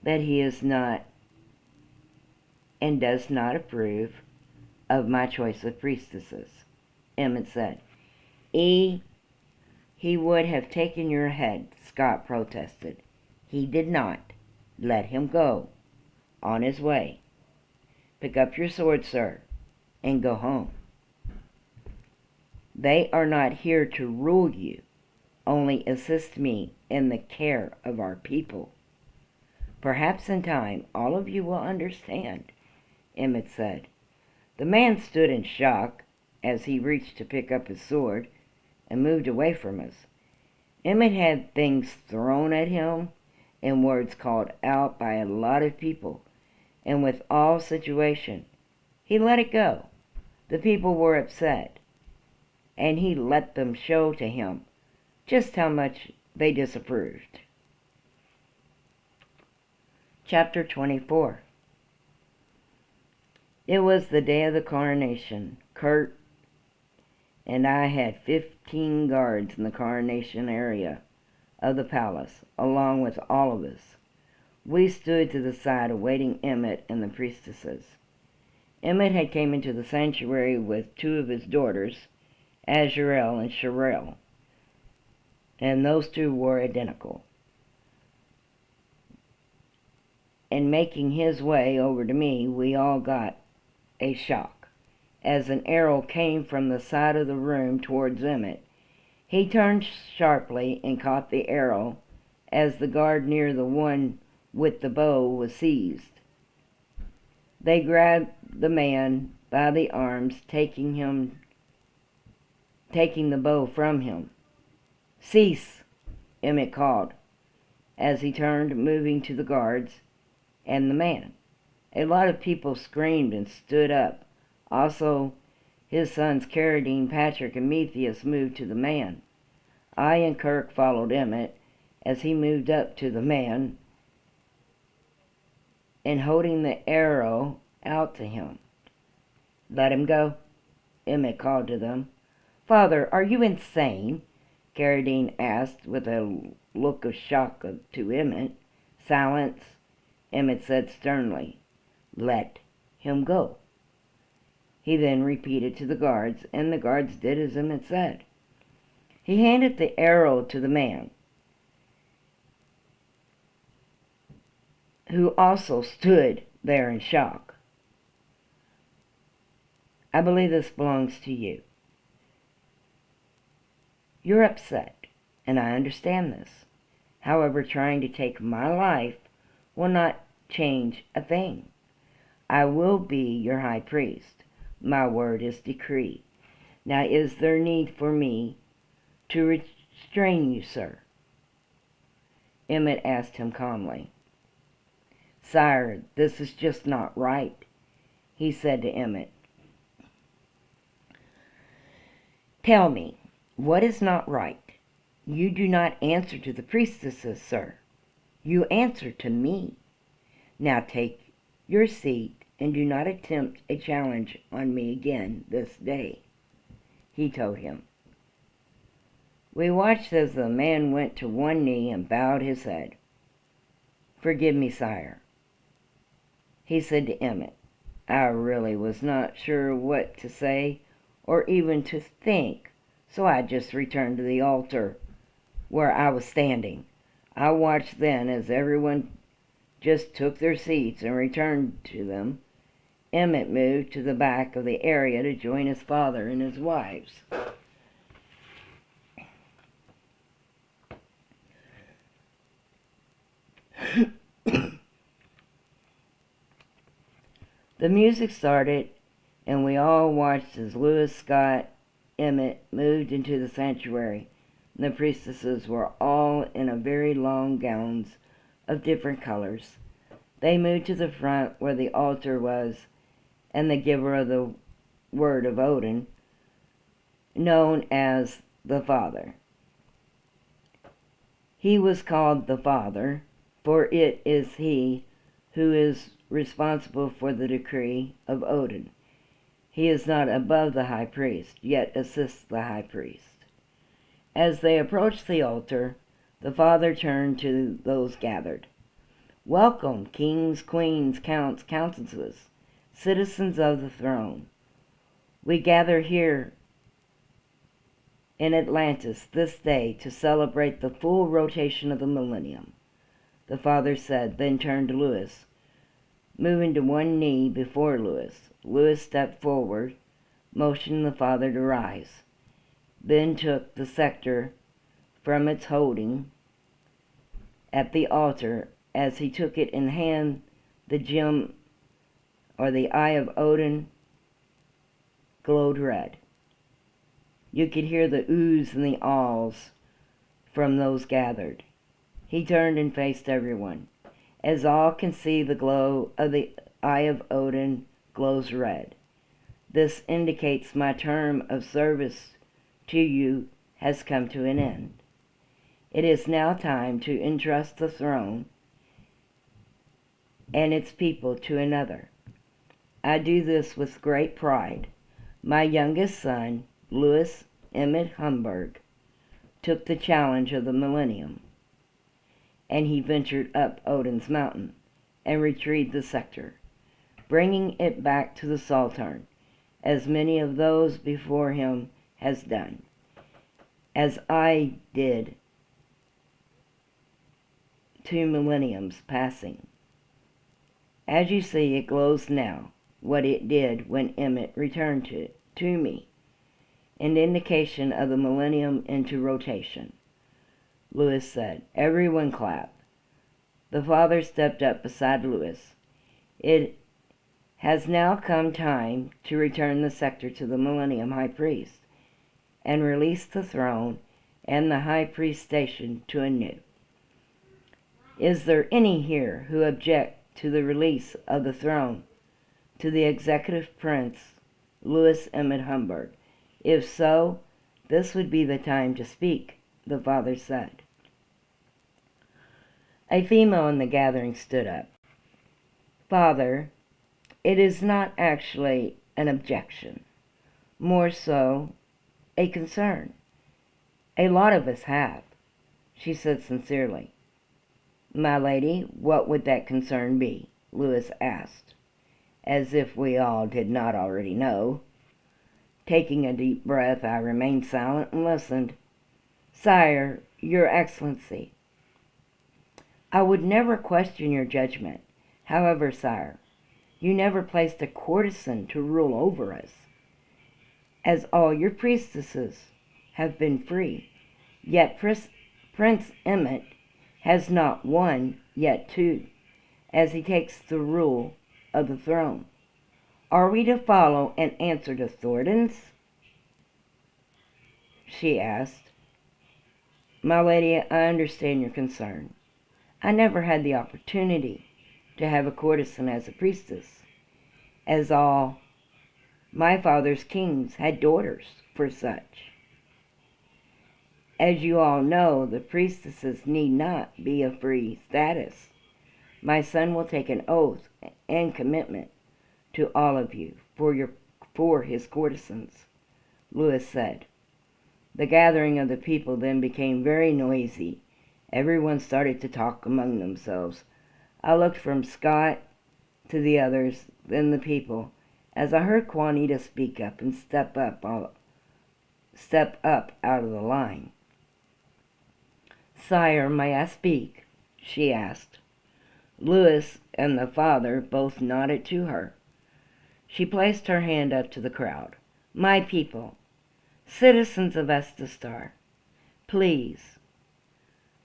that he is not and does not approve of my choice of priestesses," Emmett said. He would have taken your head," Scott protested. "He did not. Let him go. On his way. Pick up your sword, sir, and go home. They are not here to rule you, only assist me in the care of our people. Perhaps in time all of you will understand," Emmett said. The man stood in shock as he reached to pick up his sword and moved away from us. Emmett had things thrown at him and words called out by a lot of people, and with all situation, he let it go. The people were upset, and he let them show to him just how much they disapproved. Chapter 24. It was the day of the coronation. Kurt and I had 15 guards in the coronation area of the palace, along with all of us. We stood to the side awaiting Emmett and the priestesses. Emmett had come into the sanctuary with 2 of his daughters, Azrael and Sherelle, and those 2 were identical. And making his way over to me, we all got a shock. As an arrow came from the side of the room towards Emmett, he turned sharply and caught the arrow as the guard near the one with the bow was seized. They grabbed the man by the arms, taking the bow from him. "Cease," Emmett called, as he turned, moving to the guards and the man. A lot of people screamed and stood up. Also, his sons Carradine, Patrick, and Methius moved to the man. I and Kirk followed Emmett as he moved up to the man and holding the arrow out to him. "Let him go," Emmett called to them. "Father, are you insane?" Carradine asked with a look of shock to Emmett. "Silence," Emmett said sternly. "Let him go." He then repeated to the guards, and the guards did as Emmett said. He handed the arrow to the man, who also stood there in shock. "I believe this belongs to you." You're upset, and I understand this. However, trying to take my life will not change a thing. I will be your high priest. My word is decree. Now is there need for me to restrain you, sir? Emmett asked him calmly. Sire, this is just not right, he said to Emmett. Tell me, what is not right? You do not answer to the priestesses, sir. You answer to me. Now take your seat and do not attempt a challenge on me again this day, he told him. We watched as the man went to one knee and bowed his head. Forgive me, sire, he said to Emmett. I really was not sure what to say or even to think, so I just returned to the altar where I was standing. I watched then as everyone just took their seats and returned to them. Emmett moved to the back of the area to join his father and his wives. The music started, and we all watched as Lewis, Scott, Emmett moved into the sanctuary. The priestesses were all in a very long gowns of different colors. They moved to the front where the altar was, and the giver of the word of Odin, known as the Father. He was called the Father, for it is he who is responsible for the decree of Odin. He is not above the high priest, yet assists the high priest. As they approached the altar, the Father turned to those gathered. Welcome, kings, queens, counts, countesses, citizens of the throne. We gather here in Atlantis this day to celebrate the full rotation of the Millennium, the Father said, then turned to Lewis. Moving to one knee before Lewis, Lewis stepped forward, motioning the Father to rise, then took the scepter from its holding at the altar. As he took it in hand, the gem, or the eye of Odin, glowed red. You could hear the oohs and the ahs from those gathered. He turned and faced everyone. As all can see, the glow of the eye of Odin glows red. This indicates my term of service to you has come to an end. It is now time to entrust the throne and its people to another. I do this with great pride. My youngest son, Lewis Emmett Humburge, took the challenge of the Millennium, and he ventured up Odin's mountain and retrieved the scepter, bringing it back to the Sultan, as many of those before him has done, as I did 2 millenniums passing. As you see, it glows now, what it did when Emmett returned to me, an indication of the millennium into rotation. Lewis said. Everyone clapped. The Father stepped up beside Lewis. It has now come time to return the scepter to the Millennium High Priest and release the throne and the High Priest station to anew. Is there any here who object to the release of the throne to the executive prince, Lewis Emmett Humburge? If so, this would be the time to speak, the Father said. A female in the gathering stood up. Father, it is not actually an objection, more so a concern. A lot of us have, she said sincerely. My lady, what would that concern be? Lewis asked, as if we all did not already know. Taking a deep breath, I remained silent and listened. Sire, Your Excellency, I would never question your judgment. However, sire, you never placed a courtesan to rule over us, as all your priestesses have been free. Yet Prince Emmett has not one, yet two, as he takes the rule of the throne. Are we to follow and answer to Thorntons? She asked. My lady, I understand your concern. I never had the opportunity to have a courtesan as a priestess, as all my father's kings had daughters for such. As you all know, the priestesses need not be of free status. My son will take an oath and commitment to all of you for his courtesans, Lewis said. The gathering of the people then became very noisy. Everyone started to talk among themselves. I looked from Scott to the others, then the people, as I heard Juanita speak up and step up out of the line. Sire, may I speak? She asked. Lewis and the father both nodded to her. She placed her hand up to the crowd. My people, citizens of Estastar, please,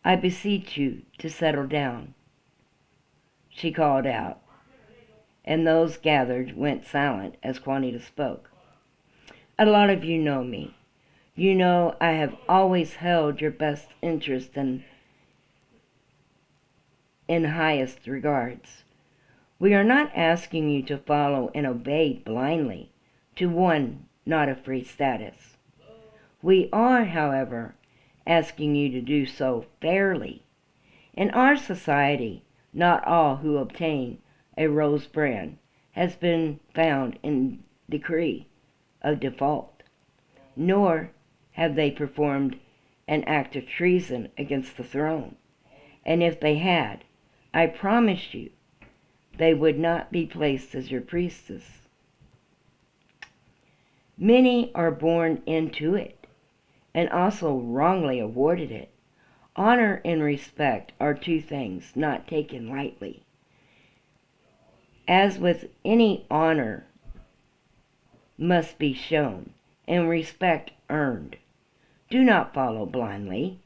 I beseech you to settle down, she called out, and those gathered went silent as Juanita spoke. A lot of you know me. You know I have always held your best interest in highest regards. We are not asking you to follow and obey blindly to one not of free status. We are, however, asking you to do so fairly. In our society, not all who obtain a rose brand has been found in decree of default, nor have they performed an act of treason against the throne. And if they had, I promise you, they would not be placed as your priestess. Many are born into it, and also wrongly awarded it. Honor and respect are two things not taken lightly. As with any, honor must be shown, and respect earned. Do not follow blindly,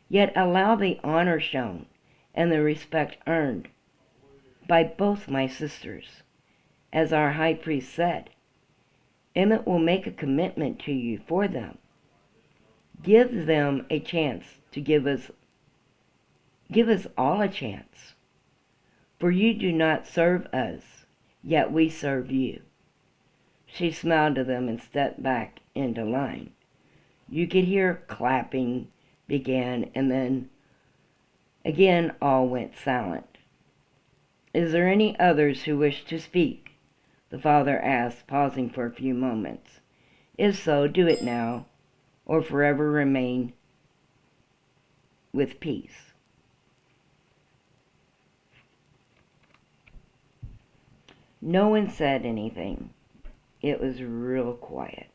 yet allow the honor shown and the respect earned by both my sisters. As our high priest said, Emmett will make a commitment to you for them. Give them a chance to give us all a chance. For you do not serve us, yet we serve you. She smiled to them and stepped back into line. You could hear clapping began, and then again all went silent. Is there any others who wish to speak? The father asked, pausing for a few moments. If so, do it now, or forever remain with peace. No one said anything. It was real quiet.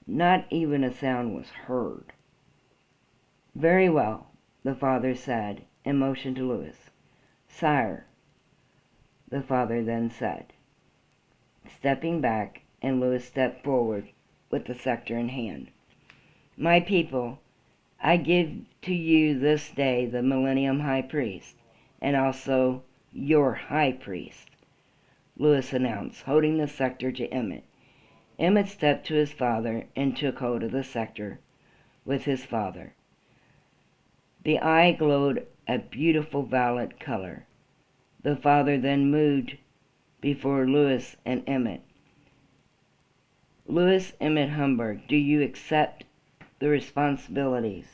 Not even a sound was heard. Very well, the father said, and motioned to Lewis. Sire, the father then said, stepping back, and Lewis stepped forward with the scepter in hand. My people, I give to you this day the Millennium High Priest, and also your High Priest, Lewis announced, holding the scepter to Emmett. Emmett stepped to his father and took hold of the scepter with his father. The eye glowed a beautiful violet color. The father then moved before Lewis and Emmett. Lewis Emmett Humburge, do you accept the responsibilities,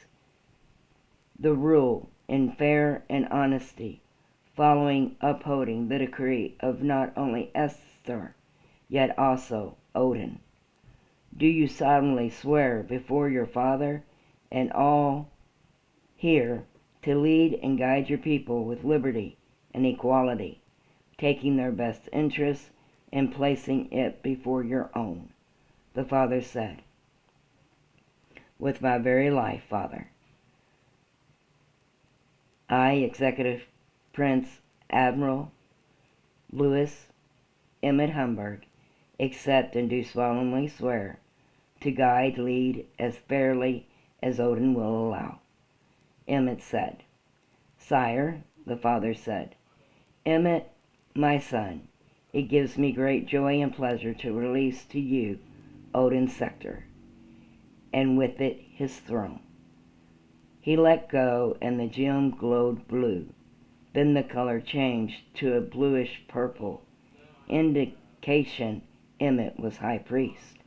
the rule in fair and honesty, following, upholding the decree of not only Estastar, yet also Odin? Do you solemnly swear before your father and all here to lead and guide your people with liberty and equality, taking their best interests and placing it before your own? The father said, with my very life, Father. I, Executive Prince Admiral Lewis Emmett Humburge, accept and do solemnly swear to guide, lead as fairly as Odin will allow. Emmett said. Sire, the father said, Emmett, my son, it gives me great joy and pleasure to release to you Odin's scepter, and with it his throne. He let go, and the gem glowed blue. Then the color changed to a bluish purple, indication Emmett was high priest.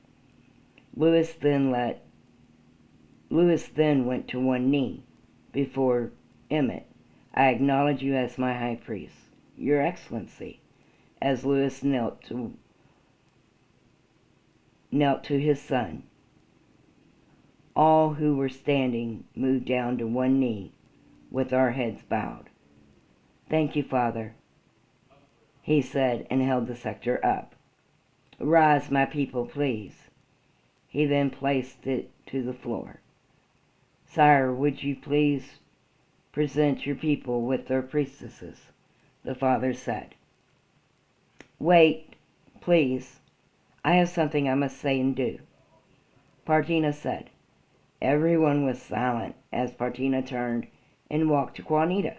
Lewis then went to one knee before Emmett. I acknowledge you as my high priest, your excellency. As Lewis knelt to his son, all who were standing moved down to one knee with our heads bowed. Thank you, Father, he said, and held the scepter up. Rise, my people, please. He then placed it to the floor. Sire, would you please present your people with their priestesses? The father said. Wait, please. I have something I must say and do. Partina said. Everyone was silent as Partina turned and walked to Juanita.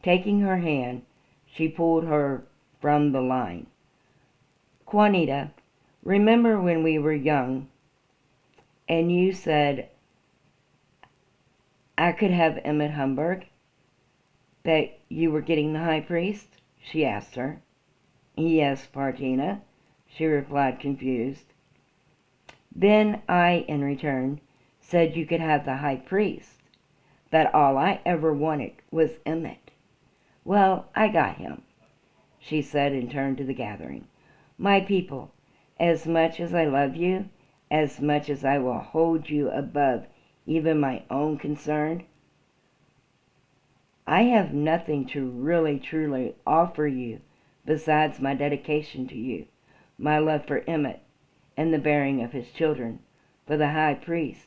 Taking her hand, she pulled her from the line. Juanita, remember when we were young and you said I could have Emmett Humburge, that you were getting the high priest? She asked her. Yes, Partina, she replied, confused. Then I, in return, said you could have the high priest, that all I ever wanted was Emmett. Well, I got him, she said, and turned to the gathering. My people, as much as I love you, as much as I will hold you above even my own concern, I have nothing to really truly offer you besides my dedication to you, my love for Emmett, and the bearing of his children for the high priest.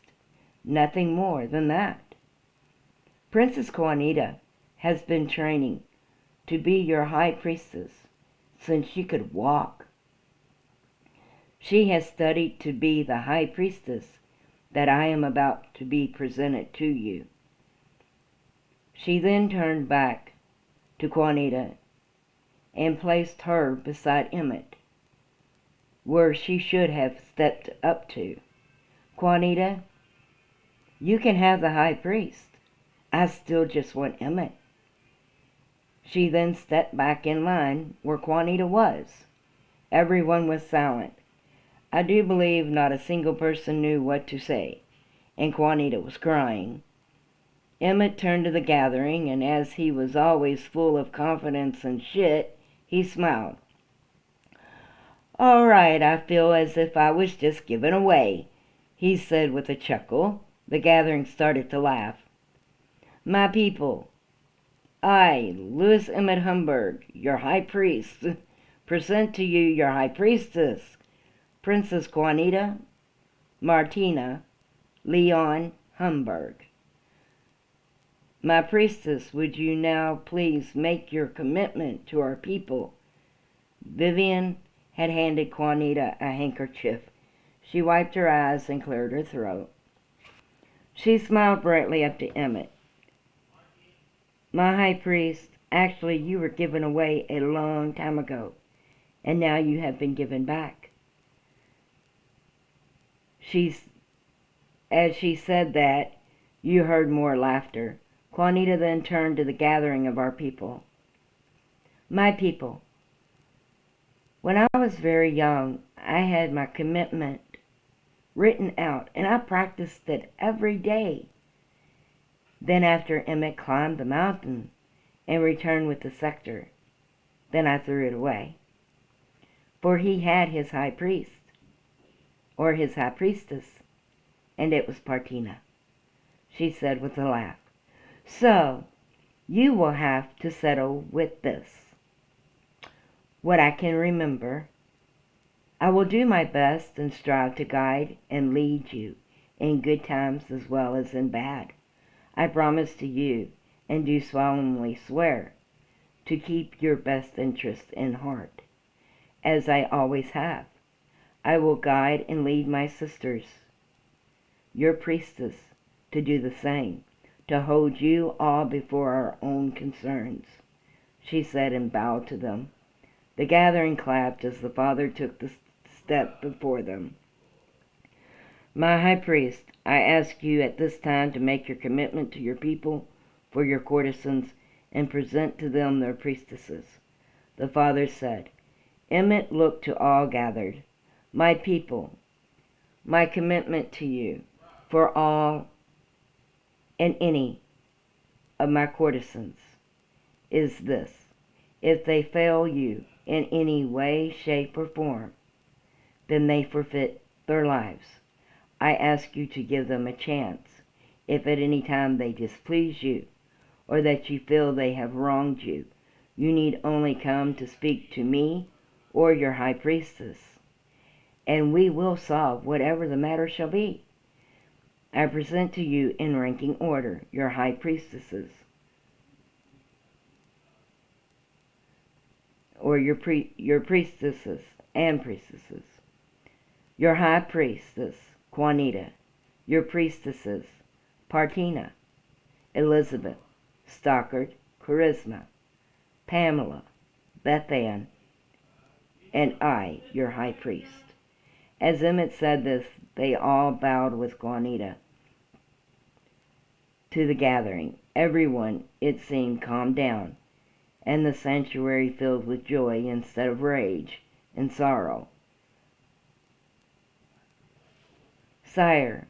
Nothing more than that. Princess Juanita has been training to be your high priestess since she could walk. She has studied to be the high priestess that I am about to be presented to you. She then turned back to Juanita and placed her beside Emmett, where she should have stepped up to. Juanita, you can have the high priest. I still just want Emmett. She then stepped back in line where Juanita was. Everyone was silent. I do believe not a single person knew what to say, and Juanita was crying. Emmett turned to the gathering, and as he was always full of confidence and shit, he smiled. All right, I feel as if I was just given away, he said with a chuckle. The gathering started to laugh. My people, I, Lewis Emmett Humburge, your high priest, present to you your high priestess, Princess Juanita Martina Leon Humburge. My priestess, would you now please make your commitment to our people? Vivian had handed Juanita a handkerchief. She wiped her eyes and cleared her throat. She smiled brightly up to Emmett. My high priest, actually you were given away a long time ago, and now you have been given back. As she said that, you heard more laughter. Juanita then turned to the gathering of our people. My people, when I was very young, I had my commitment written out, and I practiced it every day. Then after Emmett climbed the mountain and returned with the scepter, then I threw it away. For he had his high priest, or his high priestess, and it was Partina, she said with a laugh. So, you will have to settle with this. What I can remember, I will do my best and strive to guide and lead you in good times as well as in bad. I promise to you, and do solemnly swear, to keep your best interest in heart, as I always have. I will guide and lead my sisters, your priestess, to do the same, to hold you all before our own concerns," she said, and bowed to them. The gathering clapped as the father took the step before them. "My high priest, I ask you at this time to make your commitment to your people for your courtesans and present to them their priestesses." The father said. Emmett looked to all gathered. "My people, my commitment to you, for all and any of my courtesans, is this: if they fail you in any way, shape, or form, then they forfeit their lives. I ask you to give them a chance. If at any time they displease you, or that you feel they have wronged you, you need only come to speak to me or your high priestess, and we will solve whatever the matter shall be. I present to you in ranking order your high priestesses, or your priestesses and priestesses. Your high priestess, Juanita. Your priestesses, Partina, Elizabeth, Stockard, Charisma, Pamela, Bethan, and I, your high priest." As Emmett said this, they all bowed with Juanita to the gathering. Everyone, it seemed, calmed down, and the sanctuary filled with joy instead of rage and sorrow. "Sire,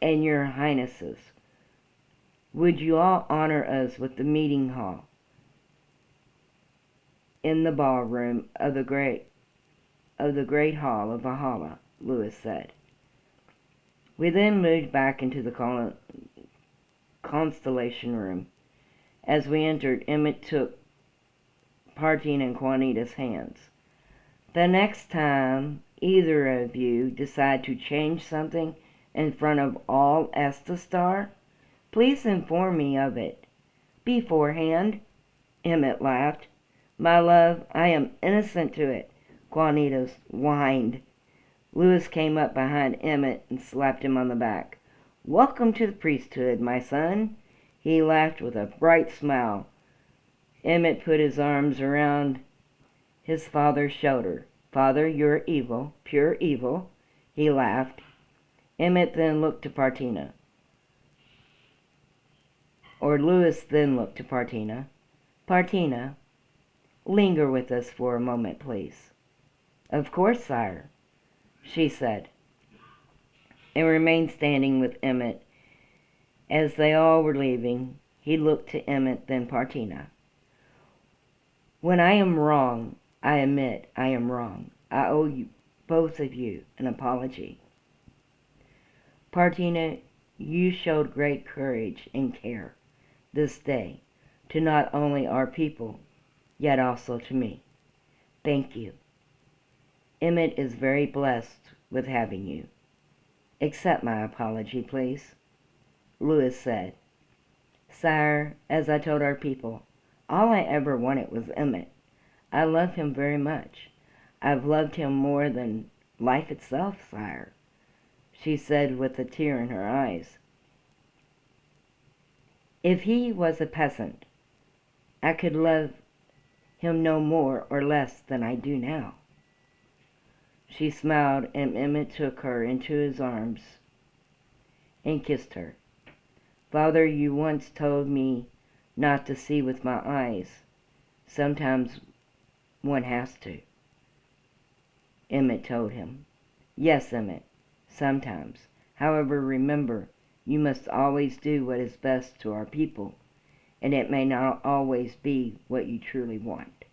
and your highnesses, would you all honor us with the meeting hall in the ballroom of the great hall of Valhalla?" Lewis said. We then moved back into the constellation room. As we entered, Emmett took Partina and Juanita's hands. "The next time either of you decide to change something in front of all Estastar, please inform me of it beforehand." Emmett laughed. "My love, I am innocent to it," Juanita whined. Lewis came up behind Emmett and slapped him on the back. "Welcome to the priesthood, my son." He laughed with a bright smile. Emmett put his arms around his father's shoulder. "Father, you're evil, pure evil," he laughed. Emmett then looked to Partina. Or Lewis then looked to Partina. "Partina, linger with us for a moment, please." "Of course, sire," she said, and remained standing with Emmett. As they all were leaving, he looked to Emmett, then Partina. "When I am wrong, I admit I am wrong. I owe you, both of you, an apology. Partina, you showed great courage and care this day to not only our people, yet also to me. Thank you. Emmett is very blessed with having you. Accept my apology, please," Lewis said. "Sire, as I told our people, all I ever wanted was Emmett. I love him very much. I've loved him more than life itself, sire," she said with a tear in her eyes. "If he was a peasant, I could love him no more or less than I do now." She smiled, and Emmett took her into his arms and kissed her. "Father, you once told me not to see with my eyes. Sometimes one has to," Emmett told him. "Yes, Emmett, sometimes. However, remember, you must always do what is best to our people, and it may not always be what you truly want."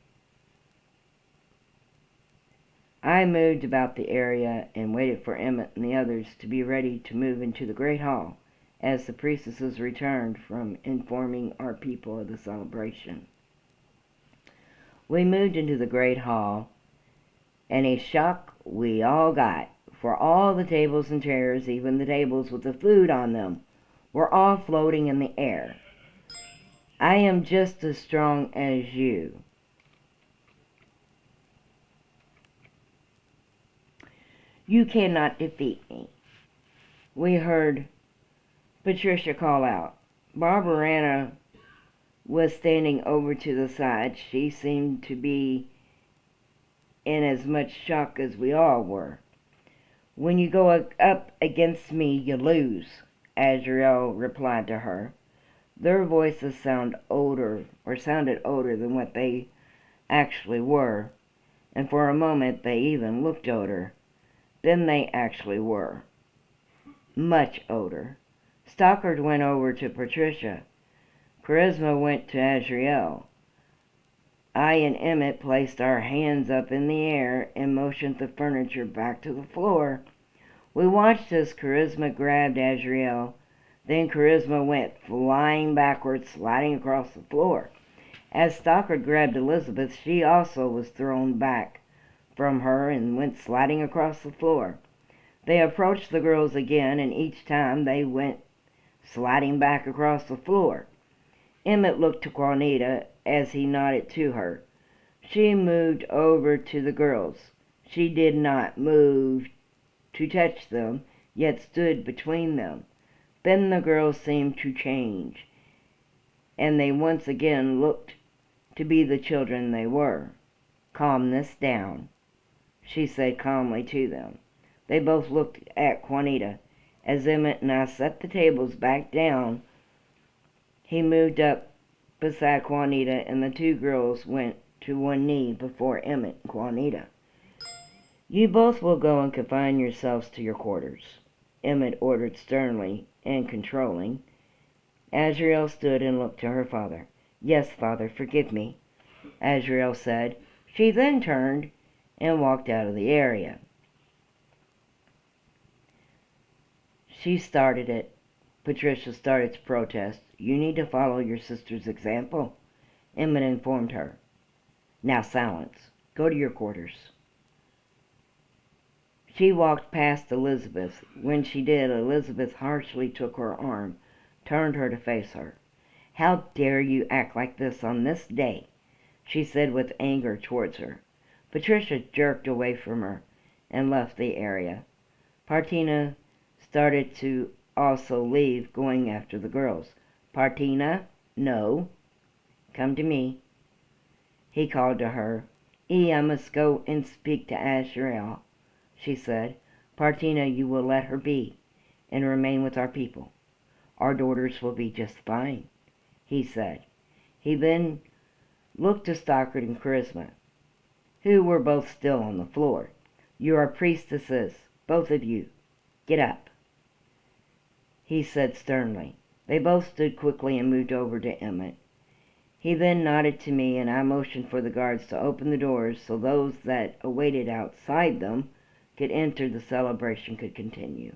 I moved about the area and waited for Emmett and the others to be ready to move into the great hall as the priestesses returned from informing our people of the celebration. We moved into the great hall, and a shock we all got, for all the tables and chairs, even the tables with the food on them, were all floating in the air. "I am just as strong as you," You cannot defeat me. We heard Patricia call out. Barbarana was standing over to the side. She seemed to be in as much shock as we all were. When you go up against me, you lose, Azrael replied to her. Their voices sounded older than what they actually were, and for a moment they even looked older than they actually were. Much older. Stockard went over to Patricia. Charisma went to Azrael. I and Emmett placed our hands up in the air and motioned the furniture back to the floor. We watched as Charisma grabbed Azrael. Then Charisma went flying backwards, sliding across the floor. As Stockard grabbed Elizabeth, she also was thrown back from her and went sliding across the floor. They approached the girls again, and each time they went sliding back across the floor. Emmett looked to Juanita as he nodded to her. She moved over to the girls. She did not move to touch them, yet stood between them. Then the girls seemed to change, and they once again looked to be the children they were. Calm this down, she said calmly to them. They both looked at Juanita. As Emmett and I set the tables back down, he moved up beside Juanita, and the two girls went to one knee before Emmett and Juanita. You both will go and confine yourselves to your quarters, Emmett ordered sternly and controlling. Azrael stood and looked to her father. Yes, Father, forgive me, Azrael said. She then turned and walked out of the area. She started it. Patricia started to protest. You need to follow your sister's example, Emmett informed her. Now silence. Go to your quarters. She walked past Elizabeth. When she did, Elizabeth harshly took her arm, turned her to face her. How dare you act like this on this day, she said with anger towards her. Patricia jerked away from her and left the area. Partina started to also leave, going after the girls. Partina, no. Come to me, he called to her. I must go and speak to Azrael, she said. Partina, you will let her be and remain with our people. Our daughters will be just fine, he said. He then looked to Stockard and Charisma, who were both still on the floor. You are priestesses, both of you. Get up, he said sternly. They both stood quickly and moved over to Emmett. He then nodded to me, and I motioned for the guards to open the doors so those that awaited outside them could enter. The celebration could continue.